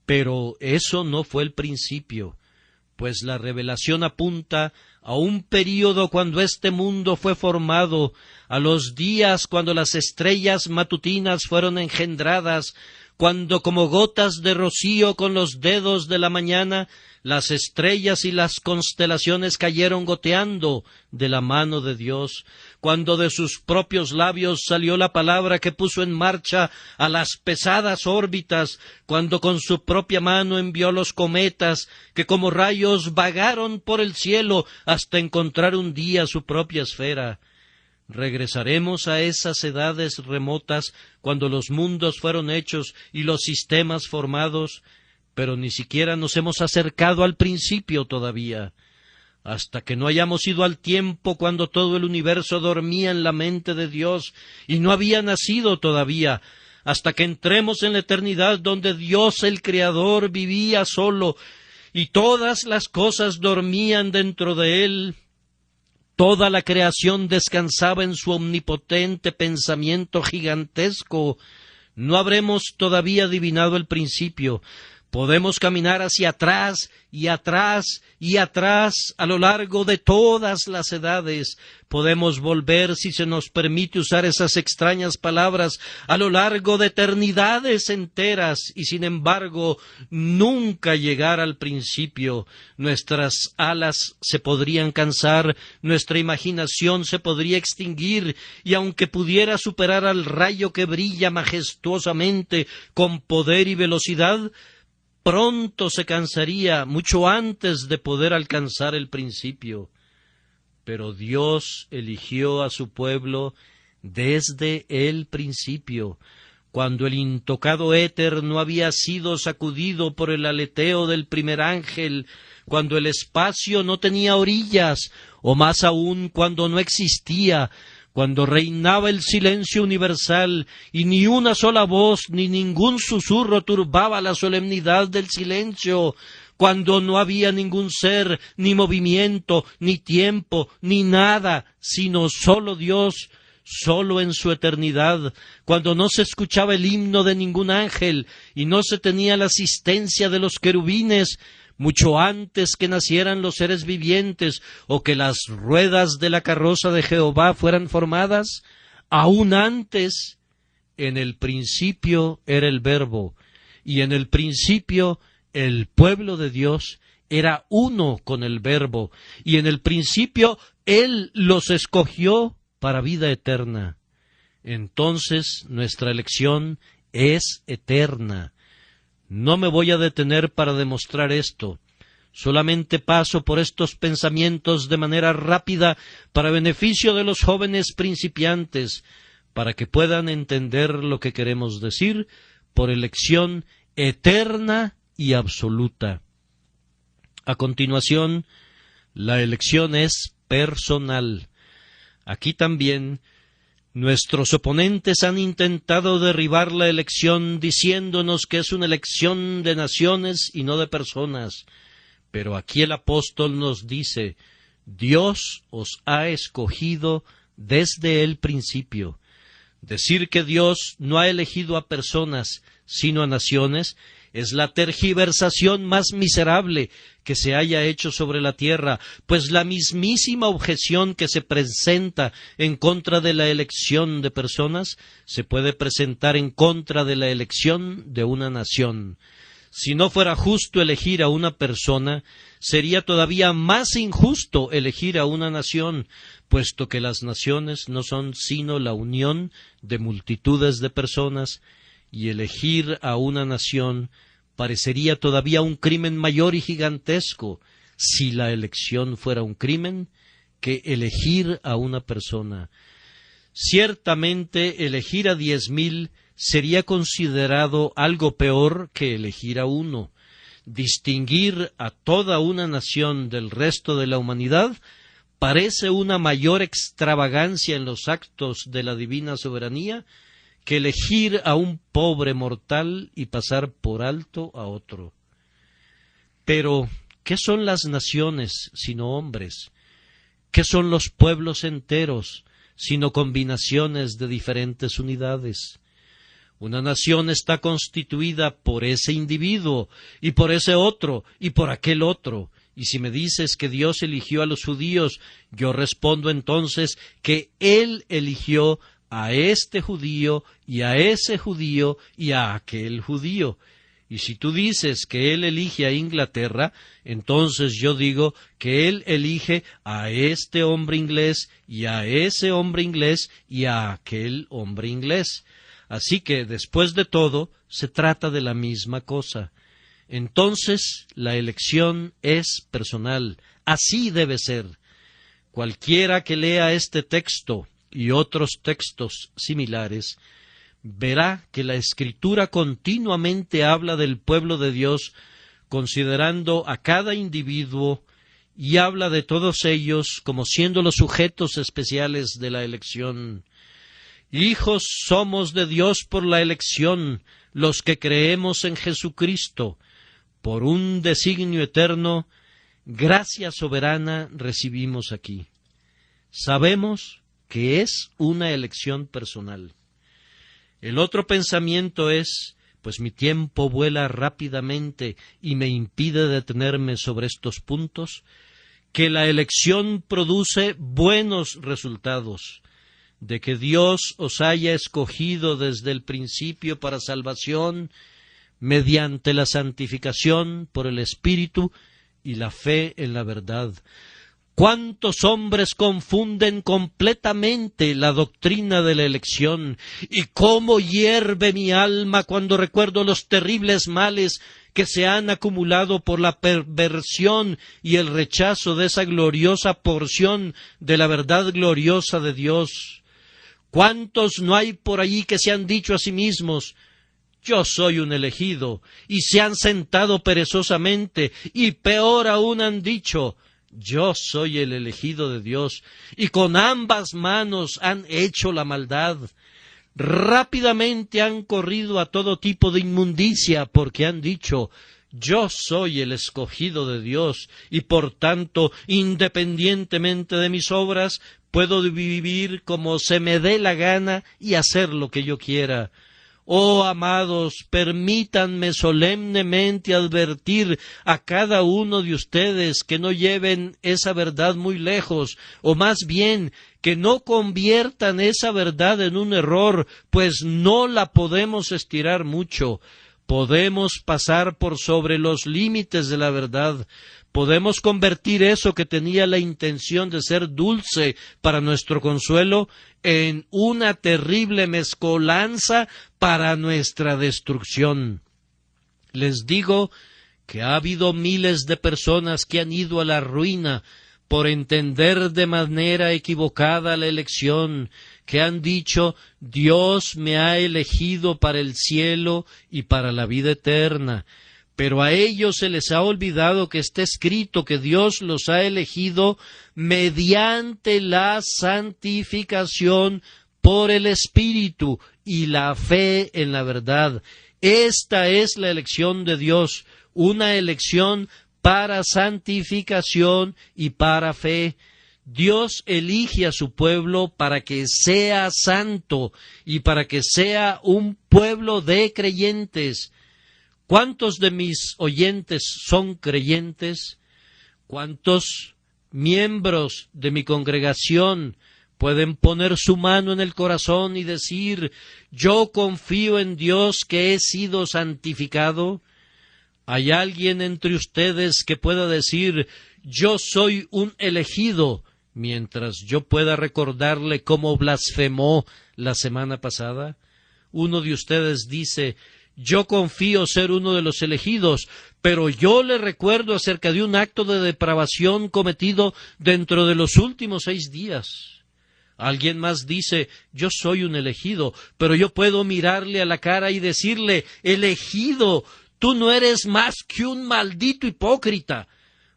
Pero eso no fue el principio, pues la revelación apunta a un período cuando este mundo fue formado, a los días cuando las estrellas matutinas fueron engendradas, cuando como gotas de rocío con los dedos de la mañana, las estrellas y las constelaciones cayeron goteando de la mano de Dios, cuando de sus propios labios salió la palabra que puso en marcha a las pesadas órbitas, cuando con su propia mano envió los cometas, que como rayos vagaron por el cielo hasta encontrar un día su propia esfera. Regresaremos a esas edades remotas cuando los mundos fueron hechos y los sistemas formados, pero ni siquiera nos hemos acercado al principio todavía. Hasta que no hayamos ido al tiempo cuando todo el universo dormía en la mente de Dios y no había nacido todavía, hasta que entremos en la eternidad donde Dios el Creador vivía solo y todas las cosas dormían dentro de Él. Toda la creación descansaba en su omnipotente pensamiento gigantesco. No habremos todavía adivinado el principio. Podemos caminar hacia atrás y atrás y atrás a lo largo de todas las edades. Podemos volver, si se nos permite usar esas extrañas palabras, a lo largo de eternidades enteras y, sin embargo, nunca llegar al principio. Nuestras alas se podrían cansar, nuestra imaginación se podría extinguir, y aunque pudiera superar al rayo que brilla majestuosamente con poder y velocidad, pronto se cansaría, mucho antes de poder alcanzar el principio. Pero Dios eligió a su pueblo desde el principio, cuando el intocado éter no había sido sacudido por el aleteo del primer ángel, cuando el espacio no tenía orillas, o más aún cuando no existía, cuando reinaba el silencio universal y ni una sola voz ni ningún susurro turbaba la solemnidad del silencio, cuando no había ningún ser, ni movimiento, ni tiempo, ni nada, sino solo Dios, solo en su eternidad, cuando no se escuchaba el himno de ningún ángel y no se tenía la asistencia de los querubines, mucho antes que nacieran los seres vivientes o que las ruedas de la carroza de Jehová fueran formadas, aún antes, en el principio era el Verbo, y en el principio el pueblo de Dios era uno con el Verbo, y en el principio Él los escogió para vida eterna. Entonces nuestra elección es eterna. No me voy a detener para demostrar esto. Solamente paso por estos pensamientos de manera rápida para beneficio de los jóvenes principiantes, para que puedan entender lo que queremos decir por elección eterna y absoluta. A continuación, La elección es personal. Aquí también nuestros oponentes han intentado derribar la elección diciéndonos que es una elección de naciones y no de personas. Pero aquí el apóstol nos dice: Dios os ha escogido desde el principio. Decir que Dios no ha elegido a personas, sino a naciones, es la tergiversación más miserable que se haya hecho sobre la tierra, pues la mismísima objeción que se presenta en contra de la elección de personas se puede presentar en contra de la elección de una nación. Si no fuera justo elegir a una persona, sería todavía más injusto elegir a una nación, puesto que las naciones no son sino la unión de multitudes de personas, y elegir a una nación parecería todavía un crimen mayor y gigantesco, si la elección fuera un crimen, que elegir a una persona. Ciertamente elegir a 10,000 sería considerado algo peor que elegir a uno. Distinguir a toda una nación del resto de la humanidad parece una mayor extravagancia en los actos de la divina soberanía que elegir a un pobre mortal y pasar por alto a otro. Pero, ¿qué son las naciones sino hombres? ¿Qué son los pueblos enteros sino combinaciones de diferentes unidades? Una nación está constituida por ese individuo, y por ese otro, y por aquel otro. Y si me dices que Dios eligió a los judíos, yo respondo entonces que Él eligió a este judío, y a ese judío, y a aquel judío. Y si tú dices que Él elige a Inglaterra, entonces yo digo que Él elige a este hombre inglés, y a ese hombre inglés, y a aquel hombre inglés. Así que, después de todo, se trata de la misma cosa. Entonces, la elección es personal. Así debe ser. Cualquiera que lea este texto y otros textos similares, verá que la Escritura continuamente habla del pueblo de Dios, considerando a cada individuo, y habla de todos ellos como siendo los sujetos especiales de la elección. Hijos somos de Dios por la elección, los que creemos en Jesucristo, por un designio eterno, gracia soberana recibimos aquí. Sabemos que es una elección personal. El otro pensamiento es, pues mi tiempo vuela rápidamente y me impide detenerme sobre estos puntos, que la elección produce buenos resultados, de que Dios os haya escogido desde el principio para salvación, mediante la santificación por el Espíritu y la fe en la verdad. ¿Cuántos hombres confunden completamente la doctrina de la elección? ¿Y cómo hierve mi alma cuando recuerdo los terribles males que se han acumulado por la perversión y el rechazo de esa gloriosa porción de la verdad gloriosa de Dios? ¿Cuántos no hay por allí que se han dicho a sí mismos: yo soy un elegido, y se han sentado perezosamente, y peor aún han dicho: yo soy el elegido de Dios, y con ambas manos han hecho la maldad? Rápidamente han corrido a todo tipo de inmundicia, porque han dicho: yo soy el escogido de Dios, y por tanto, independientemente de mis obras, puedo vivir como se me dé la gana y hacer lo que yo quiera. Oh, amados, permítanme solemnemente advertir a cada uno de ustedes que no lleven esa verdad muy lejos, o más bien, que no conviertan esa verdad en un error, pues no la podemos estirar mucho. Podemos pasar por sobre los límites de la verdad. Podemos convertir eso que tenía la intención de ser dulce para nuestro consuelo en una terrible mezcolanza para nuestra destrucción. Les digo que ha habido miles de personas que han ido a la ruina por entender de manera equivocada la elección, que han dicho: Dios me ha elegido para el cielo y para la vida eterna. Pero a ellos se les ha olvidado que está escrito que Dios los ha elegido mediante la santificación por el Espíritu y la fe en la verdad. Esta es la elección de Dios, una elección para santificación y para fe. Dios elige a su pueblo para que sea santo y para que sea un pueblo de creyentes. ¿Cuántos de mis oyentes son creyentes? ¿Cuántos miembros de mi congregación pueden poner su mano en el corazón y decir, yo confío en Dios que he sido santificado? ¿Hay alguien entre ustedes que pueda decir, yo soy un elegido, mientras yo pueda recordarle cómo blasfemó la semana pasada? Uno de ustedes dice, yo confío ser uno de los elegidos, pero yo le recuerdo acerca de un acto de depravación cometido dentro de los últimos 6 días. Alguien más dice, yo soy un elegido, pero yo puedo mirarle a la cara y decirle, elegido, tú no eres más que un maldito hipócrita.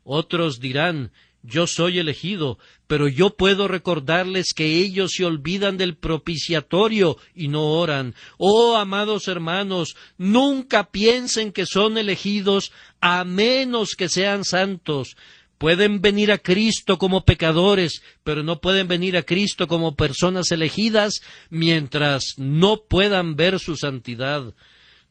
Otros dirán, yo soy elegido, pero yo puedo recordarles que ellos se olvidan del propiciatorio y no oran. Oh, amados hermanos, nunca piensen que son elegidos a menos que sean santos. Pueden venir a Cristo como pecadores, pero no pueden venir a Cristo como personas elegidas mientras no puedan ver su santidad.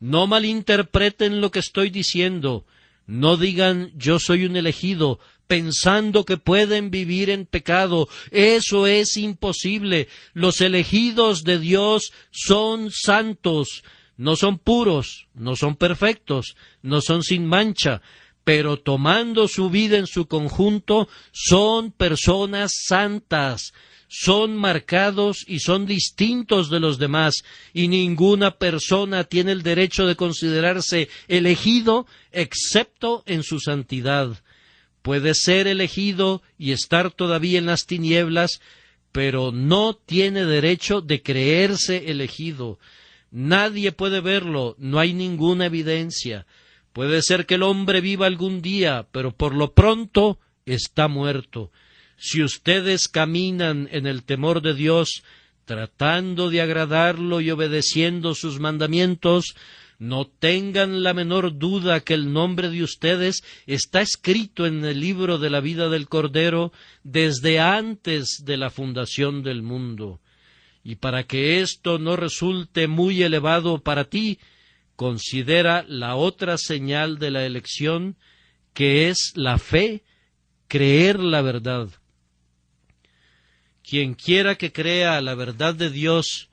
No malinterpreten lo que estoy diciendo. No digan yo soy un elegido, pensando que pueden vivir en pecado. Eso es imposible. Los elegidos de Dios son santos. No son puros, no son perfectos, no son sin mancha, pero tomando su vida en su conjunto, son personas santas, son marcados y son distintos de los demás, y ninguna persona tiene el derecho de considerarse elegido excepto en su santidad. Puede ser elegido y estar todavía en las tinieblas, pero no tiene derecho de creerse elegido. Nadie puede verlo, no hay ninguna evidencia. Puede ser que el hombre viva algún día, pero por lo pronto está muerto. Si ustedes caminan en el temor de Dios, tratando de agradarlo y obedeciendo sus mandamientos, no tengan la menor duda que el nombre de ustedes está escrito en el libro de la vida del Cordero desde antes de la fundación del mundo. Y para que esto no resulte muy elevado para ti, considera la otra señal de la elección, que es la fe, creer la verdad. Quien quiera que crea la verdad de Dios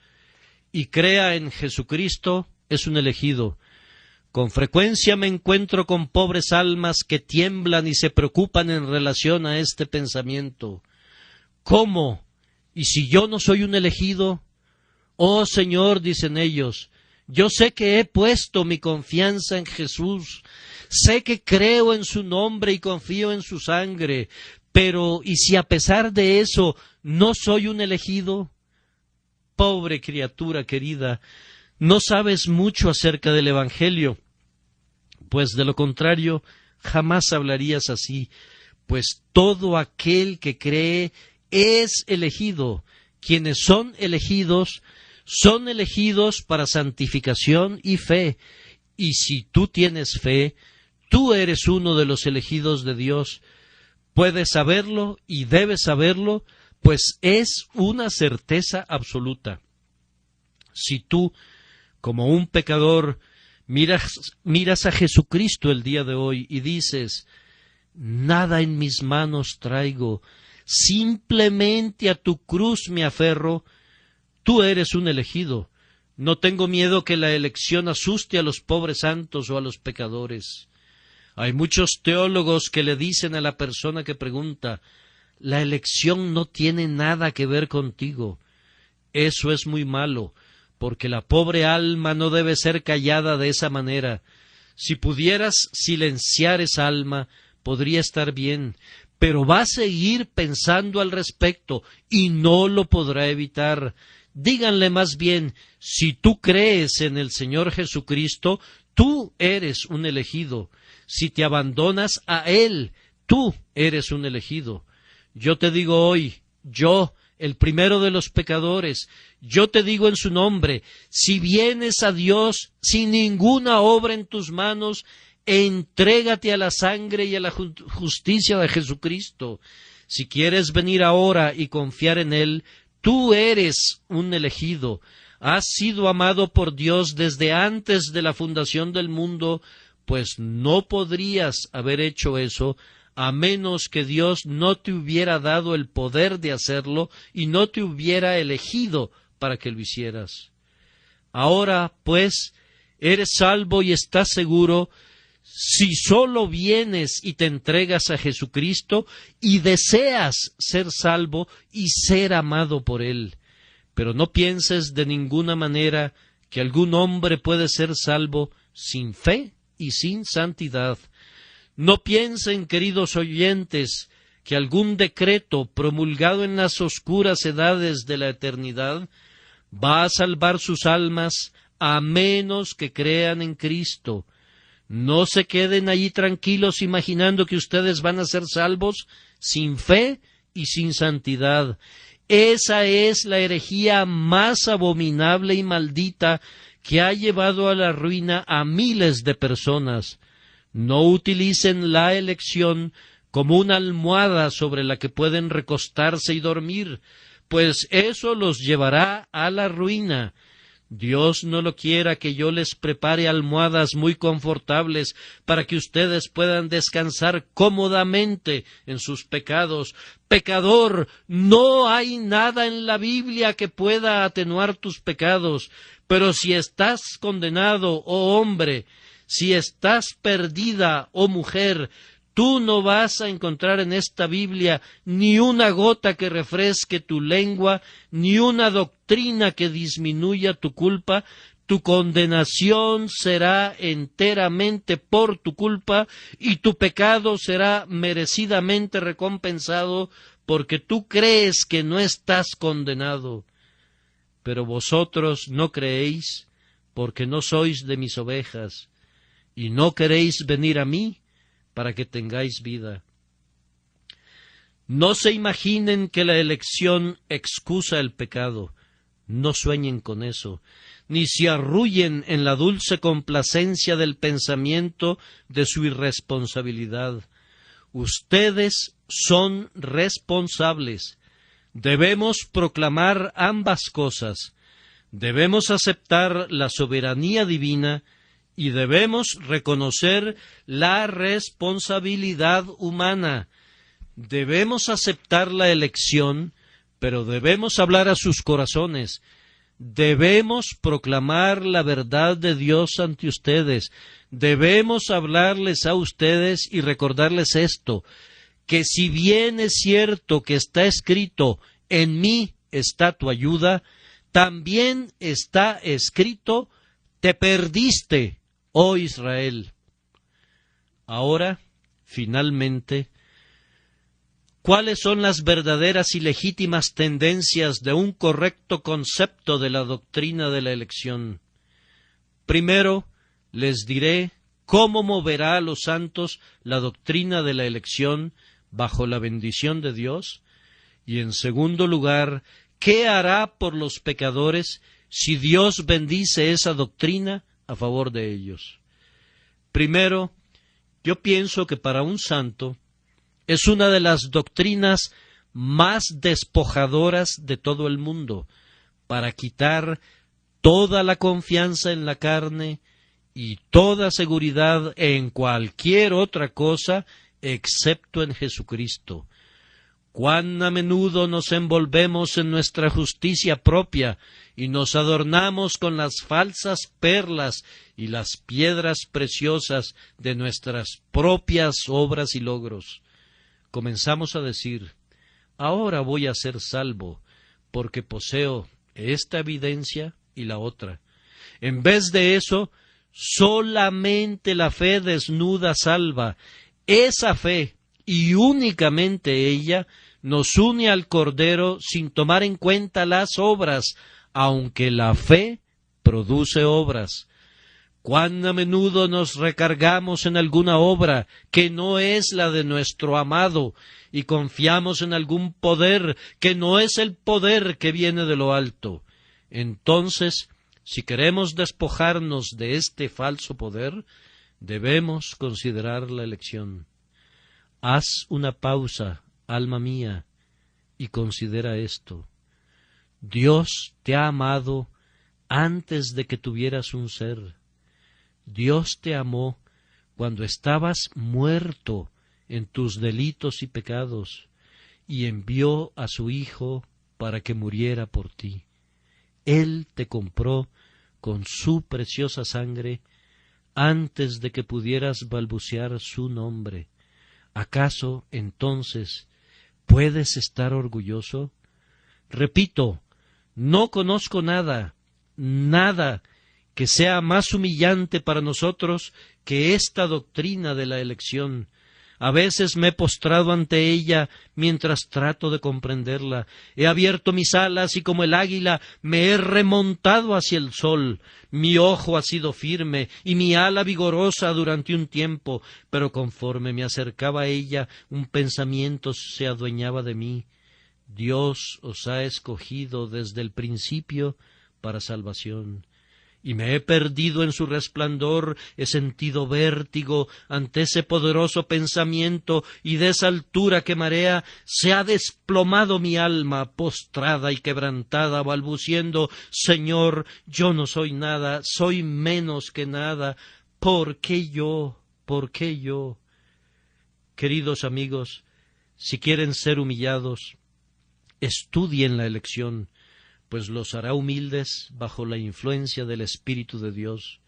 y crea en Jesucristo es un elegido. Con frecuencia me encuentro con pobres almas que tiemblan y se preocupan en relación a este pensamiento. ¿Cómo? ¿Y si yo no soy un elegido? Oh Señor, dicen ellos, yo sé que he puesto mi confianza en Jesús, sé que creo en su nombre y confío en su sangre, pero ¿y si a pesar de eso no soy un elegido? Pobre criatura querida, no sabes mucho acerca del Evangelio, pues de lo contrario jamás hablarías así, pues todo aquel que cree es elegido. Quienes son elegidos para santificación y fe, y si tú tienes fe, tú eres uno de los elegidos de Dios. Puedes saberlo y debes saberlo, pues es una certeza absoluta. Si tú, como un pecador, miras a Jesucristo el día de hoy y dices, nada en mis manos traigo, simplemente a tu cruz me aferro, tú eres un elegido. No tengo miedo que la elección asuste a los pobres santos o a los pecadores. Hay muchos teólogos que le dicen a la persona que pregunta, la elección no tiene nada que ver contigo. Eso es muy malo, porque la pobre alma no debe ser callada de esa manera. Si pudieras silenciar esa alma, podría estar bien, pero va a seguir pensando al respecto y no lo podrá evitar. Díganle más bien, si tú crees en el Señor Jesucristo, tú eres un elegido. Si te abandonas a Él, tú eres un elegido. Yo te digo hoy, yo, el primero de los pecadores, yo te digo en su nombre, si vienes a Dios sin ninguna obra en tus manos, entrégate a la sangre y a la justicia de Jesucristo. Si quieres venir ahora y confiar en Él, tú eres un elegido. Has sido amado por Dios desde antes de la fundación del mundo, pues no podrías haber hecho eso a menos que Dios no te hubiera dado el poder de hacerlo y no te hubiera elegido para que lo hicieras. Ahora, pues, eres salvo y estás seguro si solo vienes y te entregas a Jesucristo y deseas ser salvo y ser amado por Él. Pero no pienses de ninguna manera que algún hombre puede ser salvo sin fe y sin santidad. No piensen, queridos oyentes, que algún decreto promulgado en las oscuras edades de la eternidad va a salvar sus almas a menos que crean en Cristo. No se queden allí tranquilos imaginando que ustedes van a ser salvos sin fe y sin santidad. Esa es la herejía más abominable y maldita que ha llevado a la ruina a miles de personas. No utilicen la elección como una almohada sobre la que pueden recostarse y dormir, pues eso los llevará a la ruina. Dios no lo quiera que yo les prepare almohadas muy confortables para que ustedes puedan descansar cómodamente en sus pecados. Pecador, no hay nada en la Biblia que pueda atenuar tus pecados, pero si estás condenado, oh hombre, si estás perdida, oh mujer, tú no vas a encontrar en esta Biblia ni una gota que refresque tu lengua, ni una doctrina que disminuya tu culpa. Tu condenación será enteramente por tu culpa y tu pecado será merecidamente recompensado porque tú crees que no estás condenado. Pero vosotros no creéis porque no sois de mis ovejas y no queréis venir a mí para que tengáis vida. No se imaginen que la elección excusa el pecado. No sueñen con eso, ni se arrullen en la dulce complacencia del pensamiento de su irresponsabilidad. Ustedes son responsables. Debemos proclamar ambas cosas. Debemos aceptar la soberanía divina y debemos reconocer la responsabilidad humana. Debemos aceptar la elección, pero debemos hablar a sus corazones. Debemos proclamar la verdad de Dios ante ustedes. Debemos hablarles a ustedes y recordarles esto, que si bien es cierto que está escrito, en mí está tu ayuda, también está escrito, te perdiste, oh Israel. Ahora, finalmente, ¿cuáles son las verdaderas y legítimas tendencias de un correcto concepto de la doctrina de la elección? Primero, les diré cómo moverá a los santos la doctrina de la elección bajo la bendición de Dios, y en segundo lugar, ¿qué hará por los pecadores si Dios bendice esa doctrina a favor de ellos? Primero, yo pienso que para un santo es una de las doctrinas más despojadoras de todo el mundo, para quitar toda la confianza en la carne y toda seguridad en cualquier otra cosa excepto en Jesucristo. Cuán a menudo nos envolvemos en nuestra justicia propia y nos adornamos con las falsas perlas y las piedras preciosas de nuestras propias obras y logros. Comenzamos a decir, ahora voy a ser salvo, porque poseo esta evidencia y la otra. En vez de eso, solamente la fe desnuda salva. Esa fe, y únicamente ella, nos une al Cordero sin tomar en cuenta las obras, aunque la fe produce obras. Cuán a menudo nos recargamos en alguna obra que no es la de nuestro amado y confiamos en algún poder que no es el poder que viene de lo alto. Entonces, si queremos despojarnos de este falso poder, debemos considerar la elección. Haz una pausa, alma mía, y considera esto. Dios te ha amado antes de que tuvieras un ser. Dios te amó cuando estabas muerto en tus delitos y pecados, y envió a su Hijo para que muriera por ti. Él te compró con su preciosa sangre antes de que pudieras balbucear su nombre. ¿Acaso, entonces, puedes estar orgulloso? Repito, no conozco nada que sea más humillante para nosotros que esta doctrina de la elección. A veces me he postrado ante ella mientras trato de comprenderla. He abierto mis alas y como el águila me he remontado hacia el sol. Mi ojo ha sido firme y mi ala vigorosa durante un tiempo, pero conforme me acercaba a ella, un pensamiento se adueñaba de mí. Dios os ha escogido desde el principio para salvación. Y me he perdido en su resplandor, he sentido vértigo ante ese poderoso pensamiento, y de esa altura que marea se ha desplomado mi alma, postrada y quebrantada, balbuciendo: Señor, yo no soy nada, soy menos que nada. ¿Por qué yo? ¿Por qué yo? Queridos amigos, si quieren ser humillados, estudien la elección, pues los hará humildes bajo la influencia del Espíritu de Dios.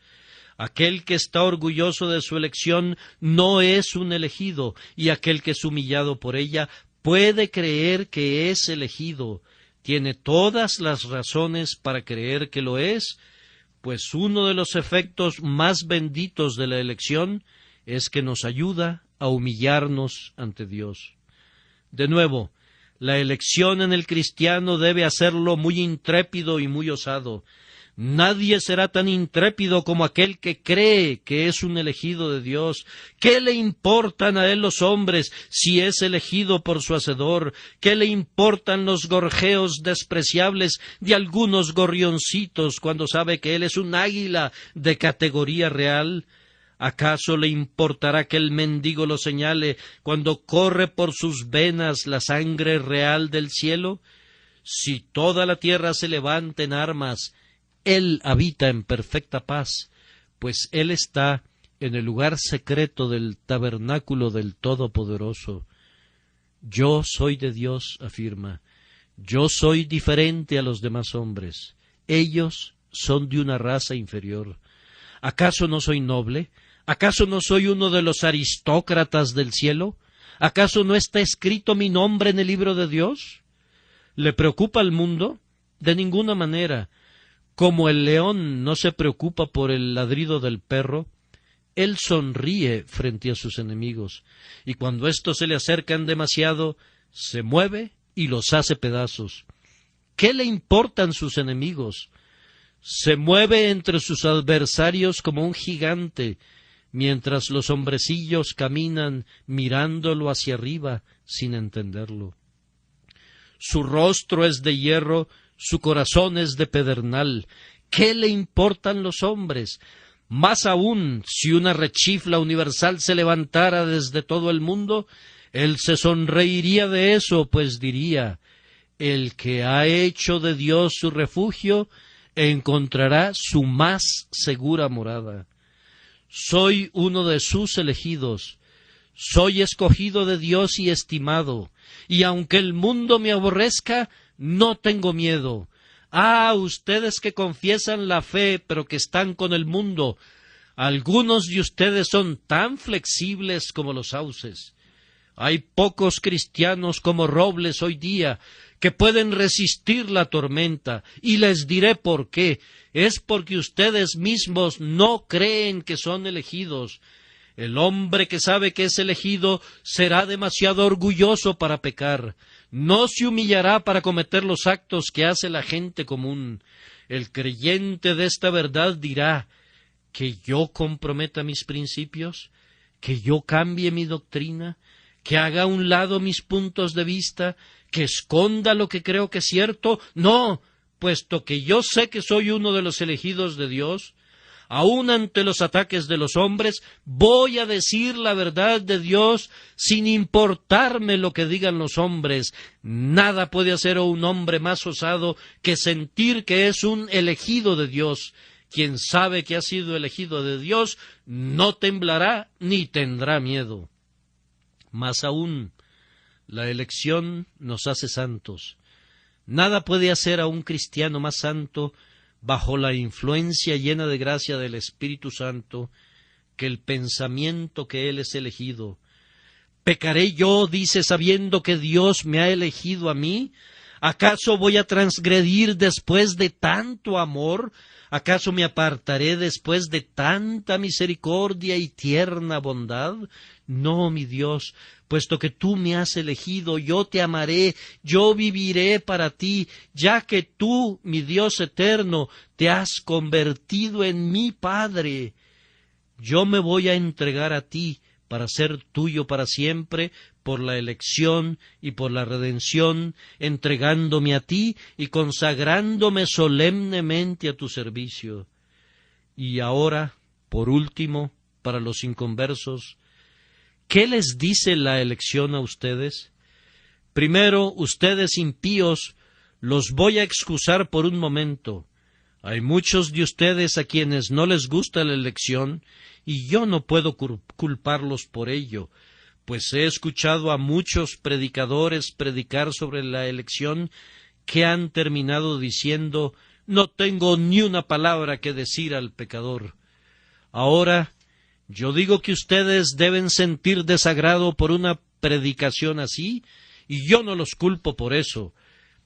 Aquel que está orgulloso de su elección no es un elegido, y aquel que es humillado por ella puede creer que es elegido. Tiene todas las razones para creer que lo es, pues uno de los efectos más benditos de la elección es que nos ayuda a humillarnos ante Dios. De nuevo, la elección en el cristiano debe hacerlo muy intrépido y muy osado. Nadie será tan intrépido como aquel que cree que es un elegido de Dios. ¿Qué le importan a él los hombres si es elegido por su Hacedor? ¿Qué le importan los gorjeos despreciables de algunos gorrioncitos cuando sabe que él es un águila de categoría real? ¿Acaso le importará que el mendigo lo señale cuando corre por sus venas la sangre real del cielo? Si toda la tierra se levanta en armas, él habita en perfecta paz, pues él está en el lugar secreto del tabernáculo del Todopoderoso. Yo soy de Dios, afirma. Yo soy diferente a los demás hombres. Ellos son de una raza inferior. ¿Acaso no soy noble? ¿Acaso no soy uno de los aristócratas del cielo? ¿Acaso no está escrito mi nombre en el libro de Dios? ¿Le preocupa al mundo? De ninguna manera. Como el león no se preocupa por el ladrido del perro, él sonríe frente a sus enemigos, y cuando éstos se le acercan demasiado, se mueve y los hace pedazos. ¿Qué le importan sus enemigos? Se mueve entre sus adversarios como un gigante, mientras los hombrecillos caminan mirándolo hacia arriba sin entenderlo. Su rostro es de hierro, su corazón es de pedernal. ¿Qué le importan los hombres? Más aún, si una rechifla universal se levantara desde todo el mundo, él se sonreiría de eso, pues diría: el que ha hecho de Dios su refugio encontrará su más segura morada. Soy uno de sus elegidos, soy escogido de Dios y estimado, y aunque el mundo me aborrezca, no tengo miedo. Ah, ustedes que confiesan la fe, pero que están con el mundo, algunos de ustedes son tan flexibles como los sauces. Hay pocos cristianos como robles hoy día que pueden resistir la tormenta, y les diré por qué. Es porque ustedes mismos no creen que son elegidos. El hombre que sabe que es elegido será demasiado orgulloso para pecar. No se humillará para cometer los actos que hace la gente común. El creyente de esta verdad dirá: que yo comprometa mis principios, que yo cambie mi doctrina, que haga a un lado mis puntos de vista, que esconda lo que creo que es cierto. No, puesto que yo sé que soy uno de los elegidos de Dios, aun ante los ataques de los hombres, voy a decir la verdad de Dios sin importarme lo que digan los hombres. Nada puede hacer a un hombre más osado que sentir que es un elegido de Dios. Quien sabe que ha sido elegido de Dios no temblará ni tendrá miedo. Más aún, la elección nos hace santos. Nada puede hacer a un cristiano más santo bajo la influencia llena de gracia del Espíritu Santo que el pensamiento que él es elegido. ¿Pecaré yo, dice, sabiendo que Dios me ha elegido a mí? ¿Acaso voy a transgredir después de tanto amor? ¿Acaso me apartaré después de tanta misericordia y tierna bondad? No, mi Dios, puesto que tú me has elegido, yo te amaré, yo viviré para ti, ya que tú, mi Dios eterno, te has convertido en mi Padre. Yo me voy a entregar a ti para ser tuyo para siempre, por la elección y por la redención, entregándome a ti y consagrándome solemnemente a tu servicio. Y ahora, por último, para los inconversos, ¿qué les dice la elección a ustedes? Primero, ustedes impíos, los voy a excusar por un momento. Hay muchos de ustedes a quienes no les gusta la elección, y yo no puedo culparlos por ello, pues he escuchado a muchos predicadores predicar sobre la elección que han terminado diciendo: no tengo ni una palabra que decir al pecador. Ahora, yo digo que ustedes deben sentir desagrado por una predicación así, y yo no los culpo por eso,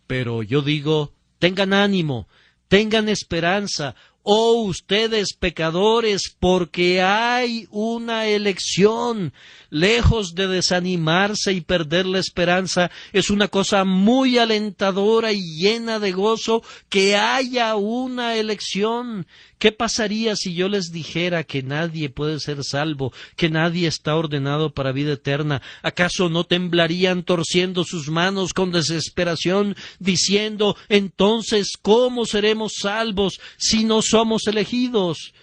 pero yo digo, tengan ánimo, tengan esperanza, oh ustedes pecadores, porque hay una elección. Lejos de desanimarse y perder la esperanza, es una cosa muy alentadora y llena de gozo que haya una elección. ¿Qué pasaría si yo les dijera que nadie puede ser salvo, que nadie está ordenado para vida eterna? ¿Acaso no temblarían torciendo sus manos con desesperación, diciendo: entonces, ¿cómo seremos salvos si no somos elegidos?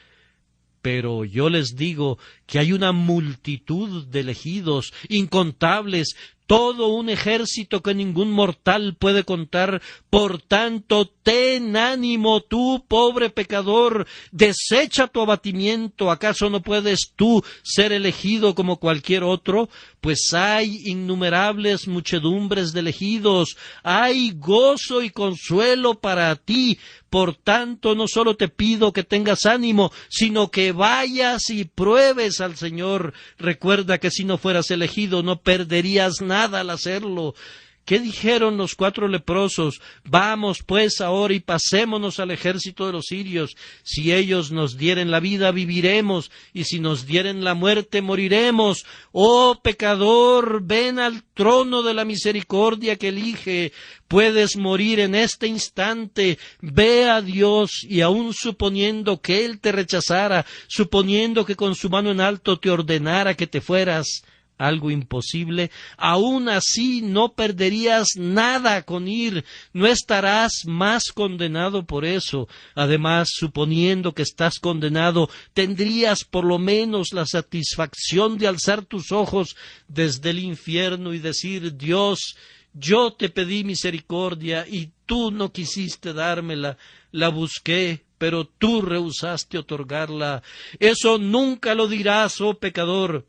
Pero yo les digo que hay una multitud de elegidos, incontables, todo un ejército que ningún mortal puede contar. Por tanto, ten ánimo tú, pobre pecador, desecha tu abatimiento. ¿Acaso no puedes tú ser elegido como cualquier otro? Pues hay innumerables muchedumbres de elegidos, hay gozo y consuelo para ti. Por tanto, no solo te pido que tengas ánimo, sino que vayas y pruebes al Señor. Recuerda que si no fueras elegido, no perderías nada al hacerlo. ¿Qué dijeron los 4 leprosos? Vamos pues ahora y pasémonos al ejército de los sirios. Si ellos nos dieren la vida, viviremos, y si nos dieren la muerte, moriremos. Oh pecador, ven al trono de la misericordia que elige. Puedes morir en este instante. Ve a Dios, y aun suponiendo que Él te rechazara, suponiendo que con su mano en alto te ordenara que te fueras, algo imposible, aún así no perderías nada con ir, no estarás más condenado por eso. Además, suponiendo que estás condenado, tendrías por lo menos la satisfacción de alzar tus ojos desde el infierno y decir: Dios, yo te pedí misericordia y tú no quisiste dármela, la busqué, pero tú rehusaste otorgarla. Eso nunca lo dirás, oh pecador.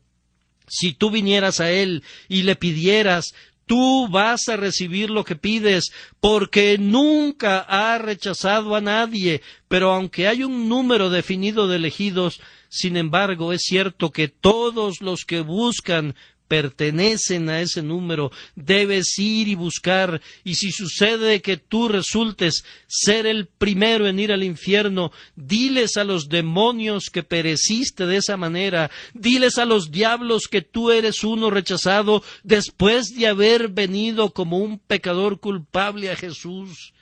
Si tú vinieras a Él y le pidieras, tú vas a recibir lo que pides, porque nunca ha rechazado a nadie. Pero aunque hay un número definido de elegidos, sin embargo, es cierto que todos los que buscan pertenecen a ese número. Debes ir y buscar, y si sucede que tú resultes ser el primero en ir al infierno, diles a los demonios que pereciste de esa manera, diles a los diablos que tú eres uno rechazado después de haber venido como un pecador culpable a Jesús.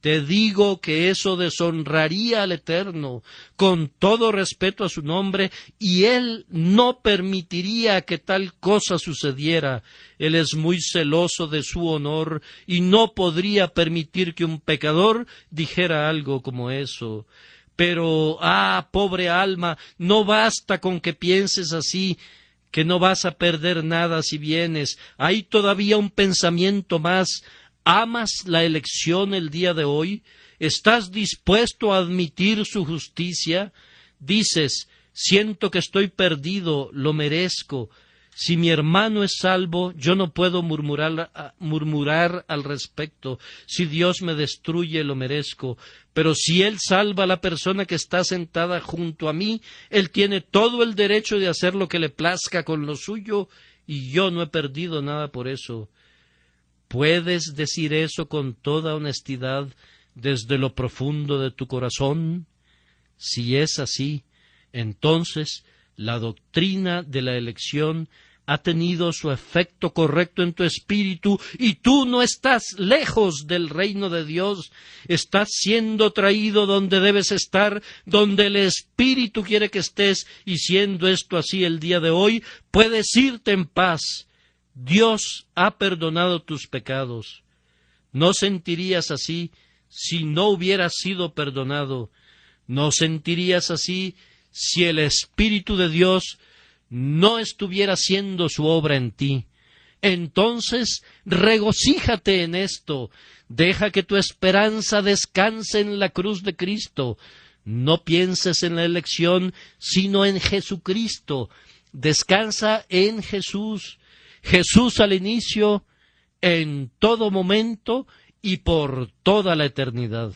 Te digo que eso deshonraría al Eterno, con todo respeto a su nombre, y Él no permitiría que tal cosa sucediera. Él es muy celoso de su honor y no podría permitir que un pecador dijera algo como eso. Pero, pobre alma, no basta con que pienses así, que no vas a perder nada si vienes. Hay todavía un pensamiento más. ¿Amas la elección el día de hoy? ¿Estás dispuesto a admitir su justicia? Dices, siento que estoy perdido, lo merezco. Si mi hermano es salvo, yo no puedo murmurar al respecto. Si Dios me destruye, lo merezco. Pero si Él salva a la persona que está sentada junto a mí, Él tiene todo el derecho de hacer lo que le plazca con lo suyo, y yo no he perdido nada por eso. ¿Puedes decir eso con toda honestidad desde lo profundo de tu corazón? Si es así, entonces la doctrina de la elección ha tenido su efecto correcto en tu espíritu y tú no estás lejos del reino de Dios. Estás siendo traído donde debes estar, donde el Espíritu quiere que estés, y siendo esto así el día de hoy, puedes irte en paz. Dios ha perdonado tus pecados. No sentirías así si no hubieras sido perdonado. No sentirías así si el Espíritu de Dios no estuviera haciendo su obra en ti. Entonces, regocíjate en esto. Deja que tu esperanza descanse en la cruz de Cristo. No pienses en la elección, sino en Jesucristo. Descansa en Jesús. Jesús al inicio, en todo momento y por toda la eternidad.